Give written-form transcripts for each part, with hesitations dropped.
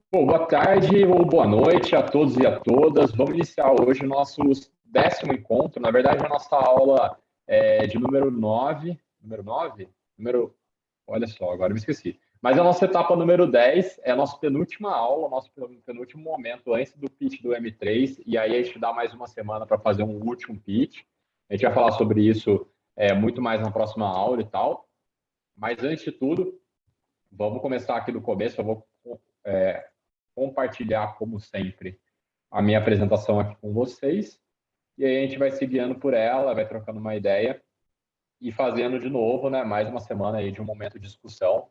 Bom, boa tarde ou boa noite a todos e a todas. Vamos iniciar hoje o nosso 10º encontro. Na verdade, a nossa aula é de número 9. Número 9? Olha só, agora me esqueci. Mas a nossa etapa número 10 é a nossa penúltima aula, nosso penúltimo momento antes do pitch do M3. E aí a gente dá mais uma semana para fazer um último pitch. A gente vai falar sobre isso muito mais na próxima aula e tal. Mas antes de tudo, vamos começar aqui do começo. Eu vou compartilhar, como sempre, a minha apresentação aqui com vocês. E aí a gente vai se guiando por ela, vai trocando uma ideia e fazendo de novo, né, mais uma semana aí de um momento de discussão.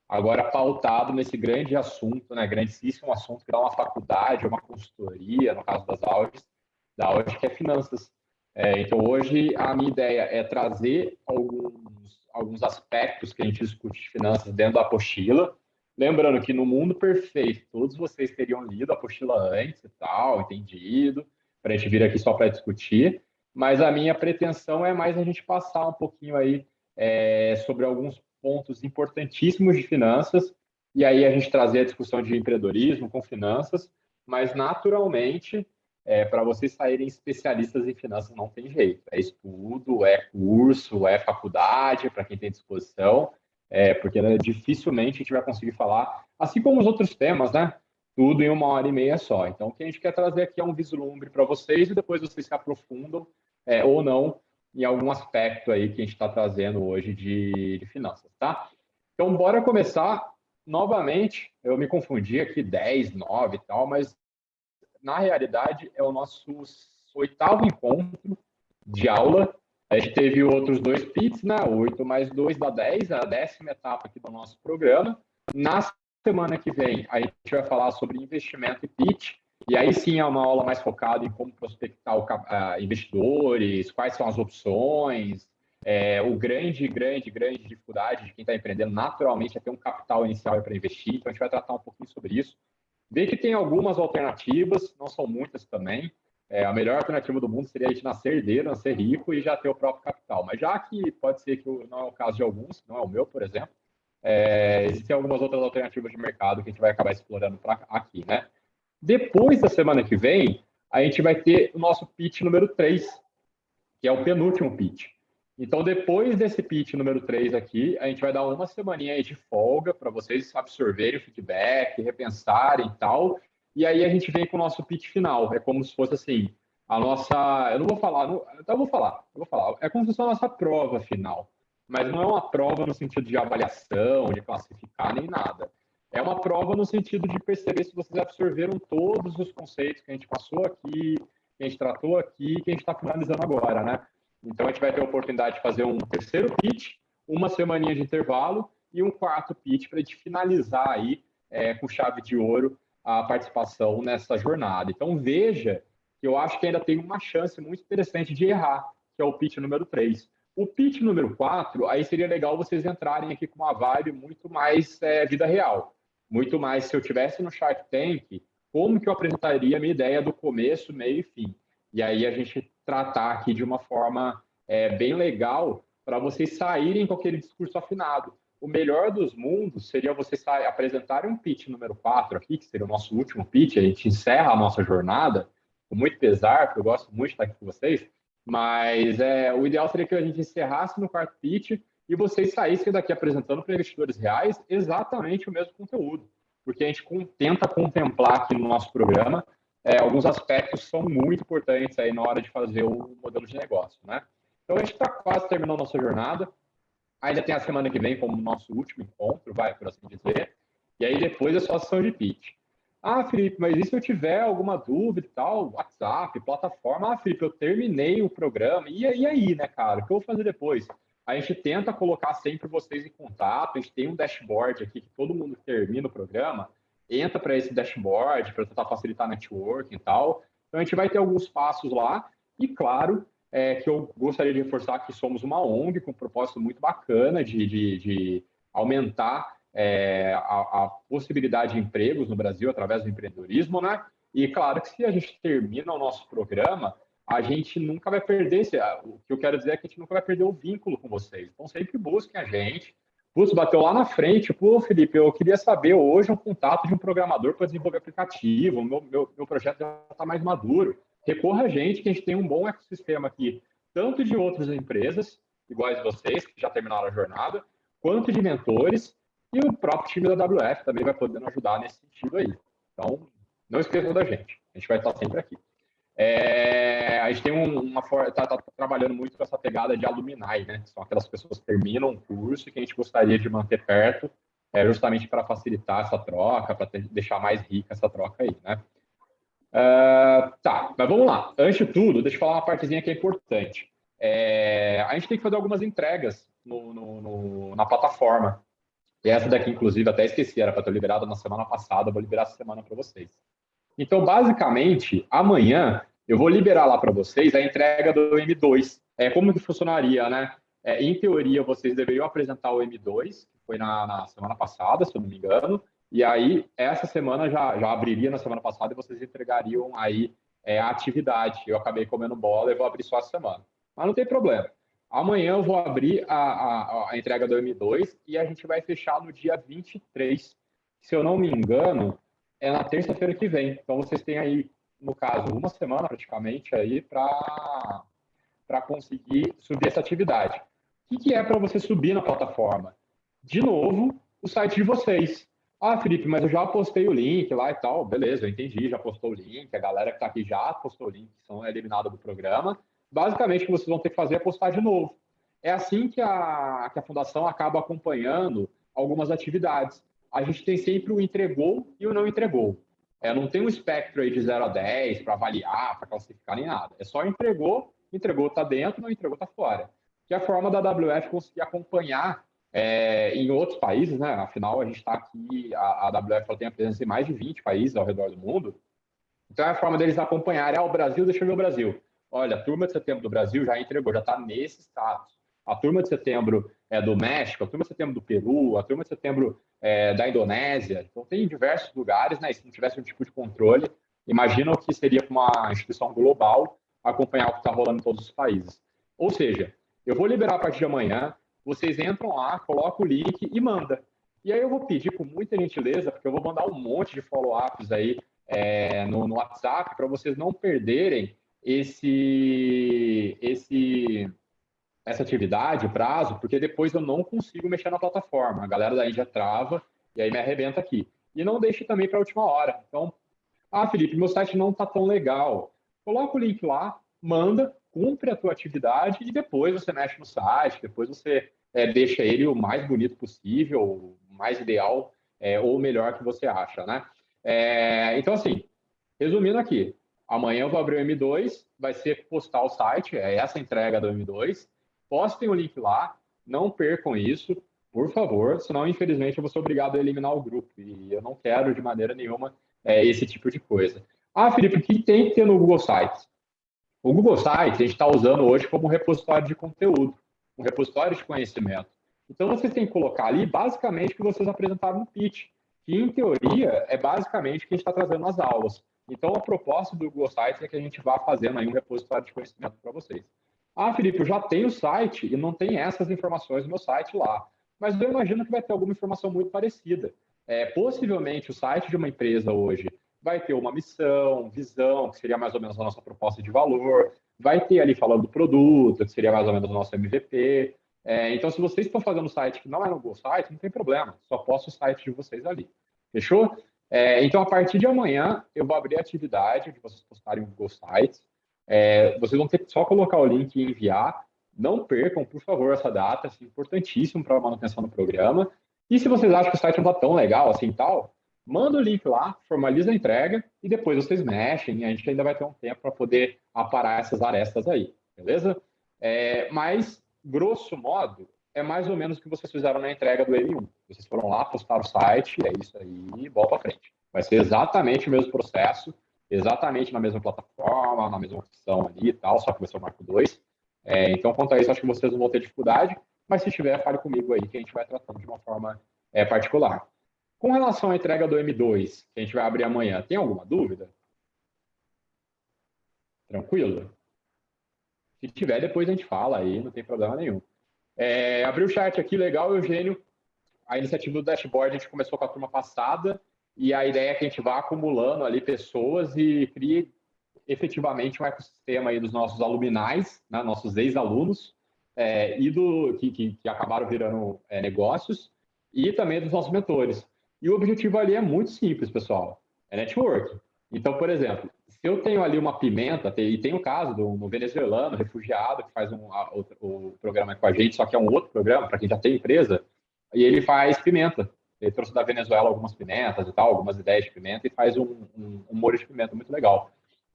Agora pautado nesse grande assunto, né, grandíssimo assunto que dá uma faculdade, uma consultoria, no caso das aulas, da aula que é finanças. Então, hoje, a minha ideia é trazer alguns aspectos que a gente discute de finanças dentro da apostila. Lembrando que no mundo perfeito, todos vocês teriam lido a apostila antes e tal, entendido, para a gente vir aqui só para discutir. Mas a minha pretensão é mais a gente passar um pouquinho aí sobre alguns pontos importantíssimos de finanças, e aí a gente trazer a discussão de empreendedorismo com finanças, mas naturalmente para vocês saírem especialistas em finanças não tem jeito. É estudo, é curso, é faculdade, para quem tem disposição, porque dificilmente a gente vai conseguir falar, assim como os outros temas, né? Tudo em 1 hora e meia só. Então, o que a gente quer trazer aqui é um vislumbre para vocês e depois vocês se aprofundam ou não em algum aspecto aí que a gente está trazendo hoje de finanças, tá? Então, bora começar novamente. Eu me confundi aqui, 10, 9 e tal, mas na realidade, é o nosso 8º encontro de aula. A gente teve outros 2 PITs, né? 8 mais 2 dá 10, é a 10ª etapa aqui do nosso programa. Na semana que vem, a gente vai falar sobre investimento e pitch, e aí sim é uma aula mais focada em como prospectar investidores, quais são as opções, o grande dificuldade de quem está empreendendo naturalmente é ter um capital inicial para investir, então a gente vai tratar um pouquinho sobre isso. Vê que tem algumas alternativas, não são muitas também. A melhor alternativa do mundo seria a gente nascer herdeiro, nascer rico e já ter o próprio capital. Mas já que pode ser que não é o caso de alguns, não é o meu, por exemplo, existem algumas outras alternativas de mercado que a gente vai acabar explorando aqui, né? Depois da semana que vem, a gente vai ter o nosso pitch número 3, que é o penúltimo pitch. Então, depois desse pitch número 3 aqui, a gente vai dar uma semaninha aí de folga para vocês absorverem o feedback, repensarem e tal. E aí a gente vem com o nosso pitch final. É como se fosse assim, a nossa... Eu não vou falar... Não, eu vou falar. É como se fosse a nossa prova final. Mas não é uma prova no sentido de avaliação, de classificar, nem nada. É uma prova no sentido de perceber se vocês absorveram todos os conceitos que a gente passou aqui, que a gente tratou aqui, que a gente está finalizando agora, né? Então, a gente vai ter a oportunidade de fazer um terceiro pitch, uma semaninha de intervalo e um quarto pitch para a gente finalizar aí com chave de ouro a participação nessa jornada. Então, veja que eu acho que ainda tem uma chance muito interessante de errar, que é o pitch número 3. O pitch número 4, aí seria legal vocês entrarem aqui com uma vibe muito mais vida real. Muito mais, se eu tivesse no Shark Tank, como que eu apresentaria a minha ideia do começo, meio e fim. E aí a gente tratar aqui de uma forma bem legal para vocês saírem com aquele discurso afinado. O melhor dos mundos seria vocês apresentarem um pitch número 4 aqui, que seria o nosso último pitch, a gente encerra a nossa jornada, com muito pesar, porque eu gosto muito de estar aqui com vocês, mas o ideal seria que a gente encerrasse no quarto pitch e vocês saíssem daqui apresentando para investidores reais exatamente o mesmo conteúdo, porque a gente tenta contemplar aqui no nosso programa alguns aspectos que são muito importantes aí na hora de fazer o modelo de negócio, né? Então, a gente está quase terminando a nossa jornada. Ainda tem a semana que vem como nosso último encontro, vai, por assim dizer. E aí, depois é só a sessão de pitch. Ah, Felipe, mas e se eu tiver alguma dúvida e tal? WhatsApp, plataforma. Ah, Felipe, eu terminei o programa. E aí, né, cara? O que eu vou fazer depois? A gente tenta colocar sempre vocês em contato. A gente tem um dashboard aqui que todo mundo que termina o programa entra para esse dashboard para tentar facilitar a networking e tal. Então, a gente vai ter alguns passos lá. E, claro, que eu gostaria de reforçar que somos uma ONG com um propósito muito bacana de aumentar a possibilidade de empregos no Brasil através do empreendedorismo, né? E claro que se a gente termina o nosso programa, a gente nunca vai perder, o que eu quero dizer é que a gente nunca vai perder o vínculo com vocês. Então sempre busquem a gente, Putz, bateu lá na frente. Pô, Felipe, eu queria saber hoje um contato de um programador para desenvolver aplicativo. Meu projeto já está mais maduro. Recorra a gente, que a gente tem um bom ecossistema aqui, tanto de outras empresas, iguais a vocês, que já terminaram a jornada, quanto de mentores, e o próprio time da WF também vai podendo ajudar nesse sentido aí. Então, não esqueçam da gente. A gente vai estar sempre aqui. A gente tem tá trabalhando muito com essa pegada de alumni, né? São aquelas pessoas que terminam um curso e que a gente gostaria de manter perto, justamente para facilitar essa troca, para deixar mais rica essa troca aí, né? Tá, mas vamos lá. Antes de tudo, deixa eu falar uma partezinha que é importante. A gente tem que fazer algumas entregas na plataforma. E essa daqui, inclusive, até esqueci, era para ter liberado na semana passada, vou liberar essa semana para vocês. Então, basicamente, amanhã eu vou liberar lá para vocês a entrega do M2. Como que funcionaria, né? Em teoria, vocês deveriam apresentar o M2, que foi na semana passada, se eu não me engano, e aí essa semana já abriria na semana passada e vocês entregariam aí a atividade. Eu acabei comendo bola e vou abrir só a semana. Mas não tem problema. Amanhã eu vou abrir a entrega do M2 e a gente vai fechar no dia 23. Se eu não me engano, é na terça-feira que vem. Então, vocês têm aí, no caso, uma semana praticamente aí para conseguir subir essa atividade. O que é para você subir na plataforma? De novo, o site de vocês. Ah, Felipe, mas eu já postei o link lá e tal. Beleza, eu entendi, já postou o link. A galera que está aqui já postou o link, são eliminados do programa. Basicamente, o que vocês vão ter que fazer é postar de novo. É assim que a fundação acaba acompanhando algumas atividades. A gente tem sempre o entregou e o não entregou. Não tem um espectro aí de 0 a 10 para avaliar, para classificar nem nada. É só entregou está dentro, não entregou está fora. Que é a forma da WF conseguir acompanhar em outros países, né? Afinal, a gente está aqui, a WF tem a presença em mais de 20 países ao redor do mundo. Então, é a forma deles acompanharem. O Brasil, deixa eu ver o Brasil. Olha, a turma de setembro do Brasil já entregou, já está nesse status. A turma de setembro do México, a turma de setembro do Peru, a turma de setembro da Indonésia. Então, tem em diversos lugares, né? E se não tivesse um tipo de controle, imagina o que seria para uma instituição global acompanhar o que está rolando em todos os países. Ou seja, eu vou liberar a partir de amanhã, vocês entram lá, colocam o link e manda. E aí eu vou pedir com muita gentileza, porque eu vou mandar um monte de follow-ups aí no WhatsApp para vocês não perderem essa atividade, prazo, porque depois eu não consigo mexer na plataforma. A galera da Índia trava e aí me arrebenta aqui. E não deixe também para a última hora. Então, Felipe, meu site não está tão legal. Coloca o link lá, manda, cumpre a tua atividade e depois você mexe no site, depois você deixa ele o mais bonito possível, o mais ideal ou melhor que você acha, né? Então, assim, resumindo aqui, amanhã eu vou abrir o M2, vai ser postar o site, é essa a entrega do M2. Postem o link lá, não percam isso, por favor, senão, infelizmente, eu vou ser obrigado a eliminar o grupo. E eu não quero, de maneira nenhuma, esse tipo de coisa. Felipe, o que tem que ter no Google Sites? O Google Sites a gente está usando hoje como um repositório de conteúdo, um repositório de conhecimento. Então, vocês têm que colocar ali, basicamente, o que vocês apresentaram no pitch, que, em teoria, é basicamente o que a gente está trazendo nas aulas. Então, a proposta do Google Sites é que a gente vá fazendo aí um repositório de conhecimento para vocês. Felipe, eu já tenho o site e não tem essas informações no meu site lá. Mas eu imagino que vai ter alguma informação muito parecida. Possivelmente, o site de uma empresa hoje vai ter uma missão, visão, que seria mais ou menos a nossa proposta de valor, vai ter ali falando do produto, que seria mais ou menos o nosso MVP. Então, se vocês estão fazendo um site que não é no Google Site, não tem problema, só posto o site de vocês ali. Fechou? Então, a partir de amanhã, eu vou abrir a atividade de vocês postarem o Google Sites. Vocês vão ter que só colocar o link e enviar. Não percam, por favor, essa data, é importantíssimo para a manutenção do programa. E se vocês acham que o site não está tão legal assim tal, manda o link lá, formaliza a entrega e depois vocês mexem e a gente ainda vai ter um tempo para poder aparar essas arestas aí, beleza? Mas, grosso modo, é mais ou menos o que vocês fizeram na entrega do M1. Vocês foram lá, postaram o site, é isso aí, bola para frente. Vai ser exatamente o mesmo processo, exatamente na mesma plataforma, na mesma opção ali e tal, só que vai ser o Marco 2. Então, quanto a isso, acho que vocês não vão ter dificuldade, mas se tiver, fale comigo aí, que a gente vai tratando de uma forma particular. Com relação à entrega do M2, que a gente vai abrir amanhã, tem alguma dúvida? Tranquilo? Se tiver, depois a gente fala aí, não tem problema nenhum. Abriu o chat aqui, legal, Eugênio. a iniciativa do dashboard a gente começou com a turma passada, e a ideia é que a gente vá acumulando ali pessoas e crie efetivamente um ecossistema aí dos nossos aluminais, né, nossos ex-alunos, e que acabaram virando negócios, e também dos nossos mentores. E o objetivo ali é muito simples, pessoal, é network. Então, por exemplo, se eu tenho ali uma pimenta, e tem o caso do venezuelano, refugiado, que faz o programa com a gente, só que é um outro programa, para quem já tem empresa, e ele faz pimenta. Ele trouxe da Venezuela algumas pimentas e tal, algumas ideias de pimenta, e faz um molho de pimenta muito legal.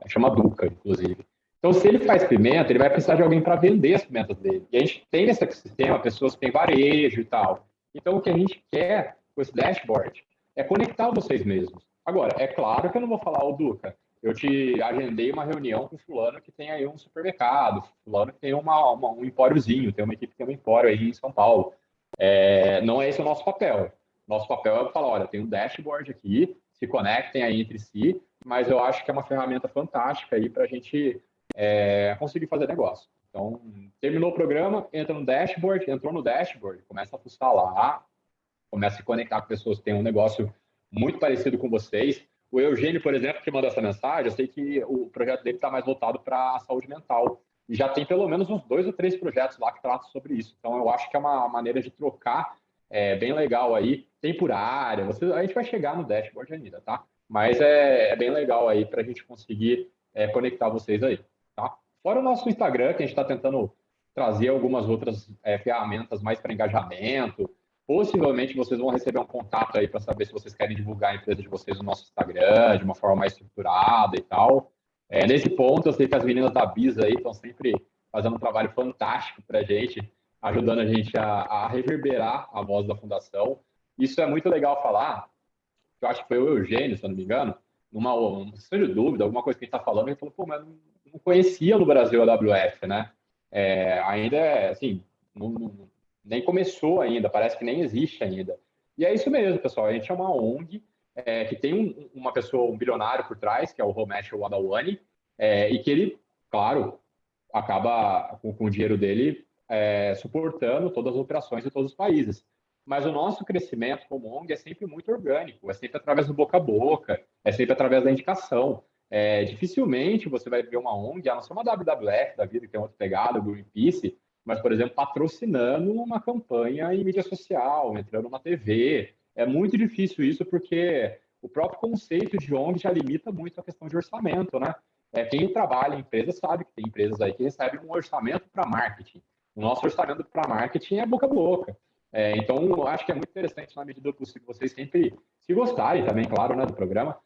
Chama Duca, inclusive. Então, se ele faz pimenta, ele vai precisar de alguém para vender as pimentas dele. E a gente tem nesse ecossistema pessoas que têm varejo e tal. Então, o que a gente quer com esse dashboard é conectar vocês mesmos. Agora, é claro que eu não vou falar, ô Duca, eu te agendei uma reunião com fulano que tem aí um supermercado, fulano que tem um empóriozinho, tem uma equipe que tem um empório aí em São Paulo. Não é esse o nosso papel. Nosso papel é falar, olha, tem um dashboard aqui, se conectem aí entre si, mas eu acho que é uma ferramenta fantástica aí para a gente conseguir fazer negócio. Então, terminou o programa, entra no dashboard, entrou no dashboard, começa a fuçar lá, começa a se conectar com pessoas que têm um negócio muito parecido com vocês. O Eugênio, por exemplo, que mandou essa mensagem, eu sei que o projeto dele está mais voltado para a saúde mental. E já tem pelo menos uns 2 ou 3 projetos lá que tratam sobre isso. Então, eu acho que é uma maneira de trocar bem legal aí. Tem por área, a gente vai chegar no dashboard ainda, tá? Mas é bem legal aí para a gente conseguir conectar vocês aí, tá? Fora o nosso Instagram, que a gente está tentando trazer algumas outras ferramentas mais para engajamento. Possivelmente vocês vão receber um contato aí para saber se vocês querem divulgar a empresa de vocês no nosso Instagram de uma forma mais estruturada e tal. Nesse ponto, eu sei que as meninas da Bisa aí estão sempre fazendo um trabalho fantástico para a gente, ajudando a gente a reverberar a voz da fundação. Isso é muito legal falar. Eu acho que foi o Eugênio, se eu não me engano, numa questão de dúvida, alguma coisa que a gente está falando, ele falou, pô, mas não conhecia no Brasil a AWF, né? Ainda é, assim, nem começou ainda, parece que nem existe ainda. E é isso mesmo, pessoal, a gente é uma ONG que tem uma pessoa, um bilionário por trás, que é o Romesh Wadawani, e que ele, claro, acaba com o dinheiro dele suportando todas as operações de todos os países. Mas o nosso crescimento como ONG é sempre muito orgânico, é sempre através do boca a boca, é sempre através da indicação. Dificilmente você vai ver uma ONG, a não ser uma WWF da vida, que é outra pegada, o Greenpeace, mas, por exemplo, patrocinando uma campanha em mídia social, entrando na TV. É muito difícil isso porque o próprio conceito de ONG já limita muito a questão de orçamento, né? Quem trabalha em empresas sabe que tem empresas aí que recebem um orçamento para marketing. O nosso orçamento para marketing é boca a boca. Então, eu acho que é muito interessante, na medida do possível, vocês sempre, se gostarem também, claro, né, do programa,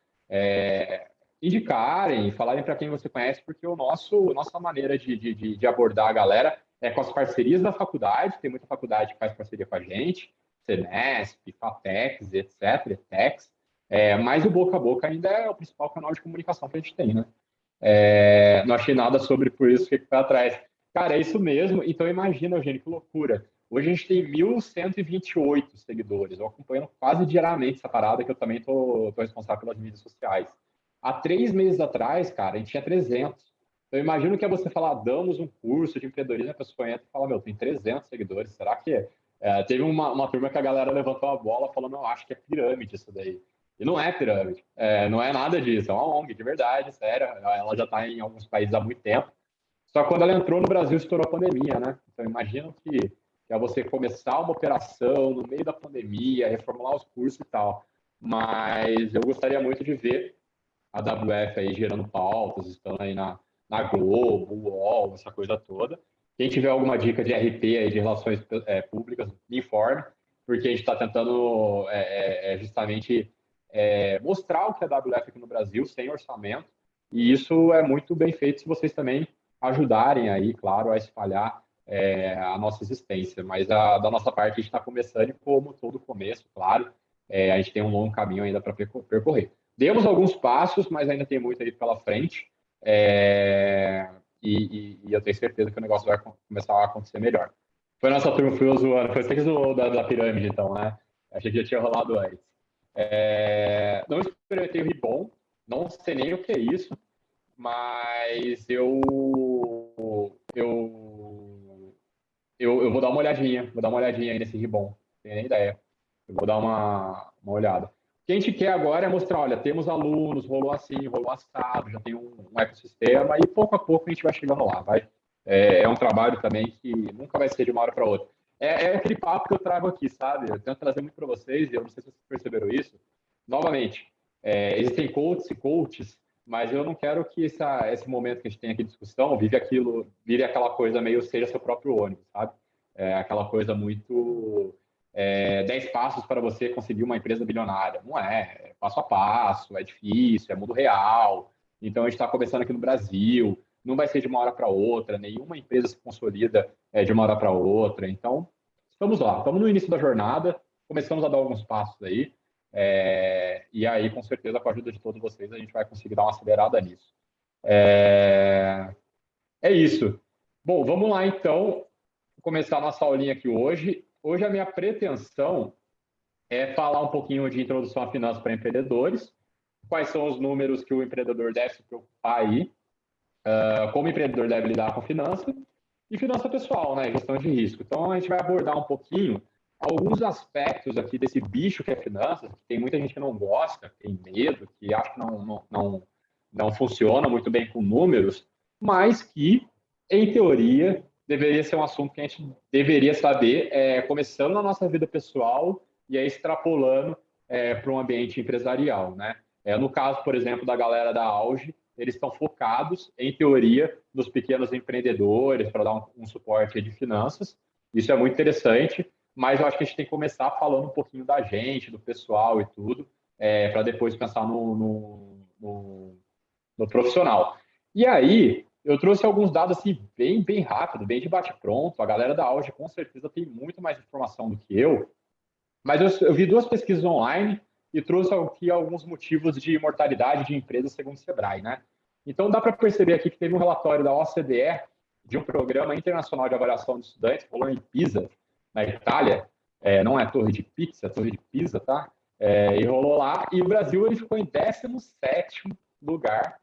indicarem, falarem para quem você conhece, porque nossa maneira de abordar a galera é com as parcerias da faculdade, tem muita faculdade que faz parceria com a gente, Senesp, FATEX, etc., ETEX, mas o boca a boca ainda é o principal canal de comunicação que a gente tem, né? Não achei nada sobre por isso que foi atrás. Cara, é isso mesmo. Então imagina, Eugênio, que loucura. Hoje a gente tem 1.128 seguidores. Eu acompanho quase diariamente essa parada, que eu também tô responsável pelas mídias sociais. Há 3 meses atrás, cara, a gente tinha 300. Então imagino que é você falar, damos um curso de empreendedorismo, a pessoa entra e fala, meu, tem 300 seguidores. Será que teve uma turma que a galera levantou a bola falando, eu acho que é pirâmide isso daí. E não é pirâmide, não é nada disso, é uma ONG de verdade, sério. Ela já está em alguns países há muito tempo. Só que quando ela entrou no Brasil, estourou a pandemia, né? Então, imagina que é você começar uma operação no meio da pandemia, reformular os cursos e tal. Mas eu gostaria muito de ver a WF aí gerando pautas, estando aí na Globo, UOL, essa coisa toda. Quem tiver alguma dica de RP aí, de relações públicas, me informe, porque a gente está tentando justamente mostrar o que é a WF aqui no Brasil, sem orçamento, e isso é muito bem feito se vocês também ajudarem aí, claro, a espalhar a nossa existência. Mas da nossa parte, a gente está começando e, como todo começo, claro, a gente tem um longo caminho ainda para percorrer. Demos alguns passos, mas ainda tem muito aí pela frente. E eu tenho certeza que o negócio vai começar a acontecer melhor. Foi a nossa turma, fui zoando. Foi você que zoou da pirâmide, então, né? Achei que já tinha rolado antes. Não experimentei o Ribon, não sei nem o que é isso, mas eu vou dar uma olhadinha aí nesse Ribon, não tenho nem ideia. Eu vou dar uma olhada. O que a gente quer agora é mostrar, olha, temos alunos, rolou assim, rolou assado, já tem um ecossistema, e pouco a pouco a gente vai chegando lá, vai. É um trabalho também que nunca vai ser de uma hora para outra. É aquele papo que eu trago aqui, sabe? Eu tento trazer muito para vocês, e eu não sei se vocês perceberam isso. Novamente, existem coaches e coaches, mas eu não quero que esse momento que a gente tem aqui de discussão vire aquela coisa meio seja seu próprio ônibus, sabe? Aquela coisa muito 10 passos para você conseguir uma empresa bilionária. Não é passo a passo, é difícil, é mundo real. Então, a gente está começando aqui no Brasil, não vai ser de uma hora para outra, nenhuma empresa se consolida de uma hora para outra. Então, estamos lá, estamos no início da jornada, começamos a dar alguns passos aí, e aí, com certeza, com a ajuda de todos vocês, a gente vai conseguir dar uma acelerada nisso. É isso. Bom, vamos lá, então, começar a nossa aulinha aqui hoje. Hoje a minha pretensão é falar um pouquinho de introdução à finanças para empreendedores, quais são os números que o empreendedor deve se preocupar aí, como o empreendedor deve lidar com finança e finança pessoal, né, gestão de risco. Então, a gente vai abordar um pouquinho alguns aspectos aqui desse bicho que é finanças, que tem muita gente que não gosta, tem medo, que acha que não funciona muito bem com números, mas que, em teoria, deveria ser um assunto que a gente deveria saber, começando na nossa vida pessoal e aí extrapolando para um ambiente empresarial, né? No caso, por exemplo, da galera da Auge, eles estão focados, em teoria, nos pequenos empreendedores para dar um suporte de finanças. Isso é muito interessante, mas eu acho que a gente tem que começar falando um pouquinho da gente, do pessoal e tudo, para depois pensar no profissional. E aí, eu trouxe alguns dados assim, bem rápido, bem de bate-pronto. A galera da Auge com certeza tem muito mais informação do que eu, mas eu vi duas pesquisas online e trouxe aqui alguns motivos de mortalidade de empresas segundo o Sebrae, né? Então dá para perceber aqui que teve um relatório da OCDE de um programa internacional de avaliação de estudantes, rolou em Pisa, na Itália, não é Torre de Pizza, é Torre de Pisa, tá? E rolou lá, e o Brasil ele ficou em 17º lugar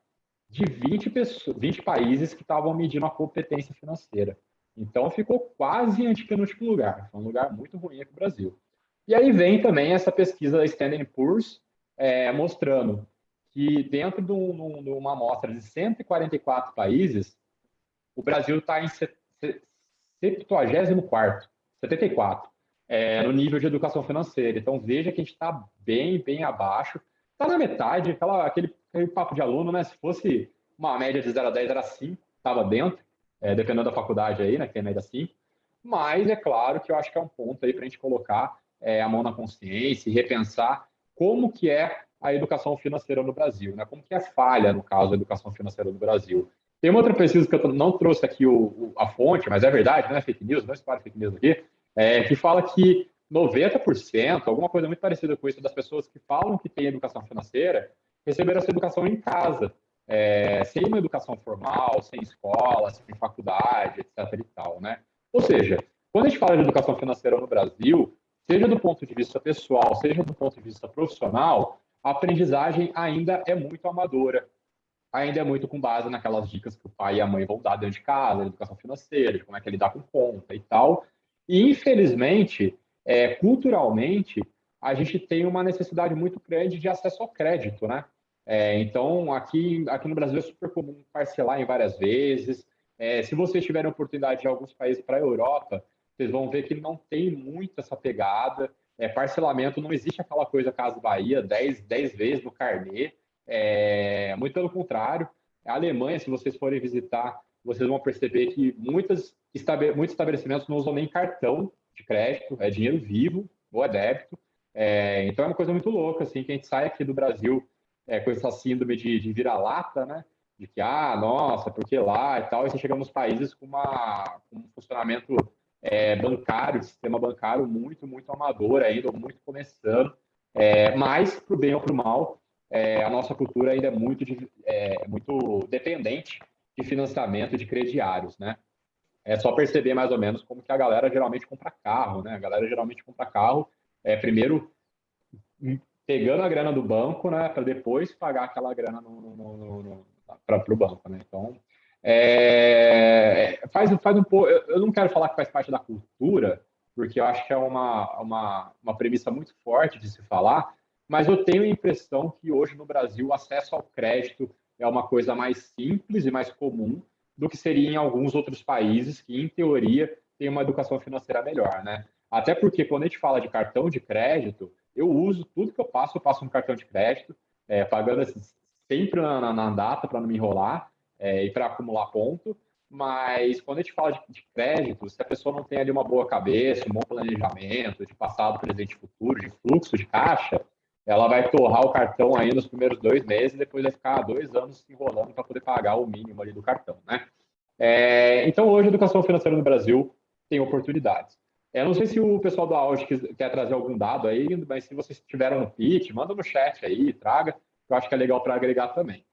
de 20 países que estavam medindo a competência financeira. Então ficou quase em antepenúltimo lugar, foi um lugar muito ruim aqui no Brasil. E aí vem também essa pesquisa da Standard Poor's mostrando que dentro de uma amostra de 144 países, o Brasil está em 74º, 74, no nível de educação financeira. Então veja que a gente está bem abaixo. Está na metade, aquele papo de aluno, né? Se fosse uma média de 0 a 10, era 5, estava dentro, dependendo da faculdade aí, né? Que é média 5. Mas é claro que eu acho que é um ponto aí para a gente colocar a mão na consciência e repensar como que é a educação financeira no Brasil, né? Como que é falha, no caso, a educação financeira no Brasil. Tem uma outra pesquisa que eu não trouxe aqui a fonte, mas é verdade, não é fake news, não espalha fake news aqui, que fala que 90%, alguma coisa muito parecida com isso, das pessoas que falam que têm educação financeira, receberam essa educação em casa, sem uma educação formal, sem escola, sem faculdade, etc. e tal, né? Ou seja, quando a gente fala de educação financeira no Brasil, seja do ponto de vista pessoal, seja do ponto de vista profissional, a aprendizagem ainda é muito amadora, ainda é muito com base naquelas dicas que o pai e a mãe vão dar dentro de casa, de educação financeira, de como é que é lidar com conta e tal. E, infelizmente, culturalmente, a gente tem uma necessidade muito grande de acesso ao crédito, né? Então, aqui no Brasil é super comum parcelar em várias vezes. Se vocês tiverem oportunidade de alguns países para a Europa, vocês vão ver que não tem muito essa pegada. Parcelamento não existe aquela coisa Casa Bahia, 10 vezes no carnê. Muito pelo contrário. A Alemanha, se vocês forem visitar, vocês vão perceber que muitos estabelecimentos não usam nem cartão de crédito, é dinheiro vivo ou é débito. Então é uma coisa muito louca, assim, que a gente sai aqui do Brasil com essa síndrome de vira-lata, né? De que, nossa, porque lá e tal, e você chega nos países com um funcionamento bancário, sistema bancário muito amador ainda, muito começando, mas, para o bem ou para o mal, a nossa cultura ainda é muito dependente de financiamento de crediários, né? É só perceber mais ou menos como que a galera geralmente compra carro, né? A galera geralmente compra carro, primeiro pegando a grana do banco, né, para depois pagar aquela grana para o banco, né? Então, faz um pouco. Eu não quero falar que faz parte da cultura, porque eu acho que é uma premissa muito forte de se falar, mas eu tenho a impressão que hoje no Brasil o acesso ao crédito é uma coisa mais simples e mais comum do que seria em alguns outros países que, em teoria, têm uma educação financeira melhor, né? Até porque quando a gente fala de cartão de crédito, eu uso tudo que eu passo no cartão de crédito, pagando assim, sempre na data para não me enrolar e para acumular ponto. Mas quando a gente fala de crédito, se a pessoa não tem ali uma boa cabeça, um bom planejamento de passado, presente e futuro, de fluxo de caixa, ela vai torrar o cartão aí nos primeiros 2 meses e depois vai ficar 2 anos se enrolando para poder pagar o mínimo ali do cartão, né? Então, hoje, a educação financeira no Brasil tem oportunidades. Eu não sei se o pessoal da Audi quer trazer algum dado aí, mas se vocês tiveram no pitch, manda no chat aí, traga, que eu acho que é legal para agregar também.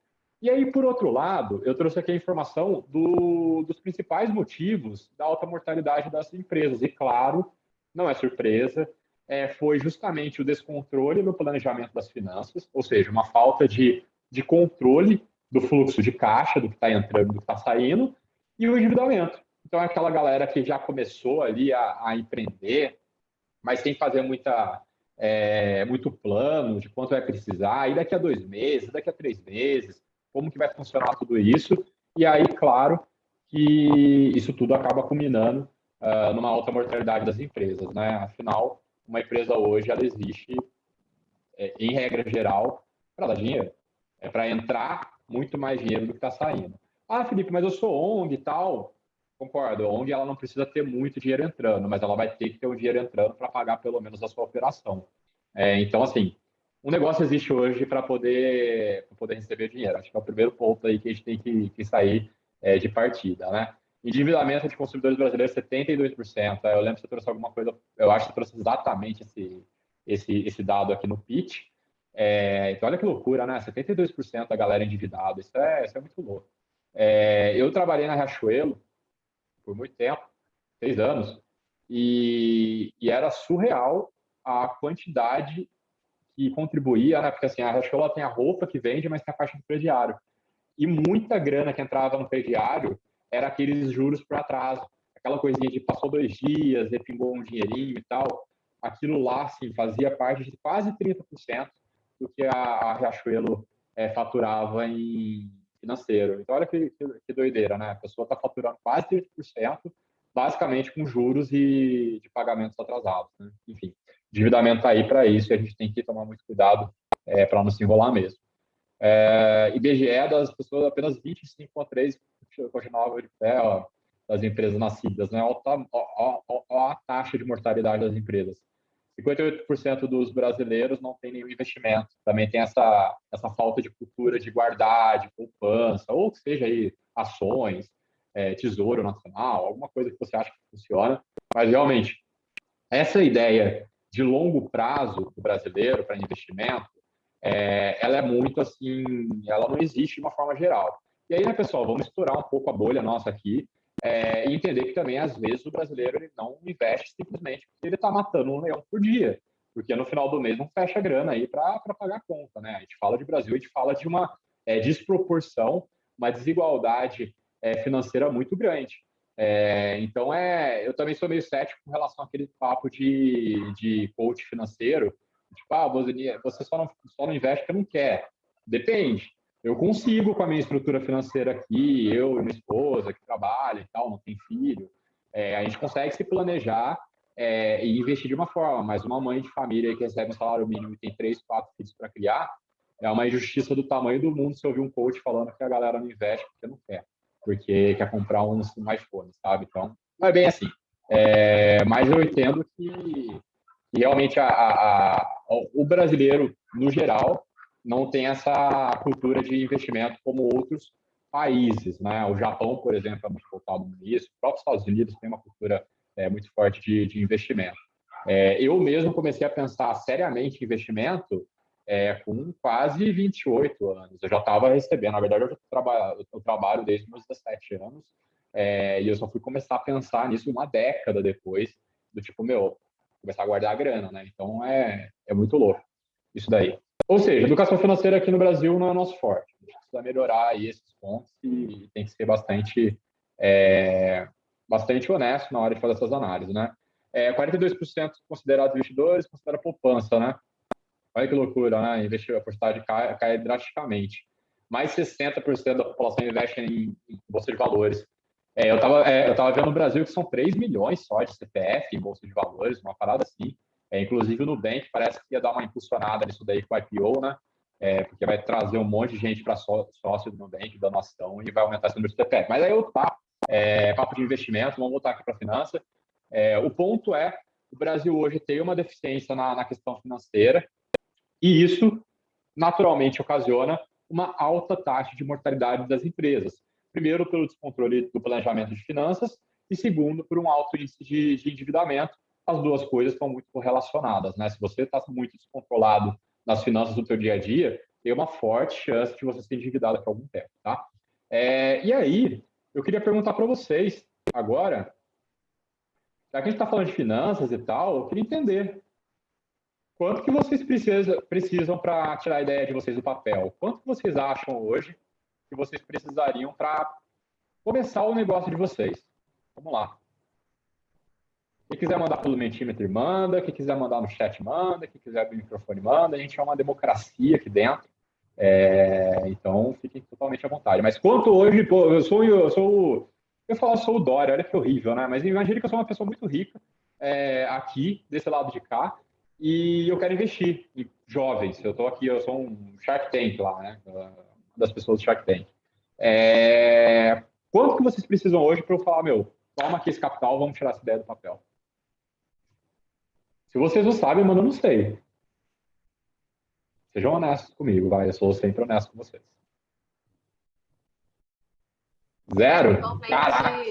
E aí, por outro lado, eu trouxe aqui a informação dos principais motivos da alta mortalidade das empresas. E, claro, não é surpresa, foi justamente o descontrole no planejamento das finanças, ou seja, uma falta de controle do fluxo de caixa, do que está entrando, do que está saindo, e o endividamento. Então, é aquela galera que já começou ali a empreender, mas sem fazer muito plano de quanto vai precisar, e daqui a 2 meses, daqui a 3 meses, como que vai funcionar tudo isso. E aí, claro, que isso tudo acaba culminando numa alta mortalidade das empresas, né? Afinal, uma empresa hoje, ela existe, em regra geral, para dar dinheiro. É para entrar muito mais dinheiro do que está saindo. Ah, Felipe, mas eu sou ONG e tal. Concordo, a ONG ela não precisa ter muito dinheiro entrando, mas ela vai ter que ter o dinheiro entrando para pagar pelo menos a sua operação. Então, assim, um negócio existe hoje para poder receber dinheiro. Acho que é o primeiro ponto aí que a gente tem que sair de partida, né? Endividamento de consumidores brasileiros, 72%. Eu lembro que você trouxe alguma coisa, eu acho que você trouxe exatamente esse dado aqui no pitch. Então, olha que loucura, né? 72% da galera endividada. Isso é muito louco. Eu trabalhei na Riachuelo por muito tempo, 6 anos, e era surreal a quantidade que contribuía, né? Porque assim, a Riachuelo tem a roupa que vende, mas tem a parte do crediário. E muita grana que entrava no crediário era aqueles juros por atraso. Aquela coisinha de passou 2 dias, repingou um dinheirinho e tal. Aquilo lá, assim, fazia parte de quase 30% do que a Riachuelo faturava em financeiro. Então, olha que doideira, né? A pessoa está faturando quase 30%, basicamente com juros e de pagamentos atrasados, né? Enfim, endividamento está aí para isso e a gente tem que tomar muito cuidado para não se enrolar mesmo. IBGE das pessoas, apenas 25,3% continuava de pé, ó, das empresas nascidas, né? Olha a taxa de mortalidade das empresas. 58% dos brasileiros não tem nenhum investimento. Também tem essa falta de cultura de guardar, de poupança, ou que seja aí ações, tesouro nacional, alguma coisa que você acha que funciona. Mas realmente, essa ideia de longo prazo do brasileiro para investimento, ela é muito assim, ela não existe de uma forma geral. E aí, né, pessoal, vamos estourar um pouco a bolha nossa aqui e entender que também, às vezes, o brasileiro ele não investe simplesmente porque ele está matando um leão por dia, porque no final do mês não fecha a grana aí para pagar a conta, né? A gente fala de Brasil, a gente fala de uma desproporção, uma desigualdade financeira muito grande. Então, eu também sou meio cético com relação àquele papo de coach financeiro. Tipo, você só não investe porque não quer. Depende. Eu consigo com a minha estrutura financeira aqui, eu e minha esposa que trabalha e tal, não tem filho. A gente consegue se planejar e investir de uma forma, mas uma mãe de família que recebe um salário mínimo e tem 3, 4 filhos para criar, é uma injustiça do tamanho do mundo se ouvir um coach falando que a galera não investe porque não quer, porque quer comprar um iPhone, sabe? Então, não é bem assim. Mas eu entendo que realmente o brasileiro, no geral, não tem essa cultura de investimento como outros países, né? O Japão, por exemplo, é muito voltado nisso. Os próprios Estados Unidos tem uma cultura muito forte de investimento. Eu mesmo comecei a pensar seriamente em investimento com quase 28 anos. Eu já estava recebendo, na verdade, eu trabalho desde meus 17 anos, e eu só fui começar a pensar nisso uma década depois, do tipo, meu, começar a guardar a grana, né? Então é muito louco isso daí. Ou seja, educação financeira aqui no Brasil não é nosso forte. A gente precisa melhorar aí esses pontos e tem que ser bastante honesto na hora de fazer essas análises, né? 42% considerados investidores considera poupança, né? Olha que loucura, né? Investir, a porcentagem cai drasticamente. Mais 60% da população investe em bolsa de valores. Eu tava vendo no Brasil que são 3 milhões só de CPF em bolsa de valores, uma parada assim. Inclusive o Nubank parece que ia dar uma impulsionada nisso daí com o IPO, né? Porque vai trazer um monte de gente para sócio do Nubank, da noção, e vai aumentar esse número de CPF. Mas aí eu papo de investimento, vamos voltar aqui para a finança. O ponto é, o Brasil hoje tem uma deficiência na questão financeira, e isso naturalmente ocasiona uma alta taxa de mortalidade das empresas. Primeiro, pelo descontrole do planejamento de finanças, e segundo, por um alto índice de endividamento. As duas coisas estão muito correlacionadas, né? Se você está muito descontrolado nas finanças do seu dia a dia, tem uma forte chance de você ser endividado por algum tempo, tá? E aí, eu queria perguntar para vocês agora, já que a gente está falando de finanças e tal, eu queria entender quanto que vocês precisam para tirar a ideia de vocês do papel? Quanto que vocês acham hoje que vocês precisariam para começar o negócio de vocês? Vamos lá. Quem quiser mandar pelo Mentimeter, manda. Quem quiser mandar no chat, manda. Quem quiser abrir o microfone, manda. A gente é uma democracia aqui dentro. Então, fiquem totalmente à vontade. Mas quanto hoje, pô, eu sou o Dória, olha que horrível, né? Mas imagine que eu sou uma pessoa muito rica aqui, desse lado de cá, e eu quero investir em jovens. Eu estou aqui, eu sou um Shark Tank lá, né? Uma das pessoas do Shark Tank. Quanto que vocês precisam hoje para eu falar, toma aqui esse capital, vamos tirar essa ideia do papel? Se vocês não sabem, mano, eu não sei. Sejam honestos comigo, vai. Eu sou sempre honesto com vocês. Zero? Caraca!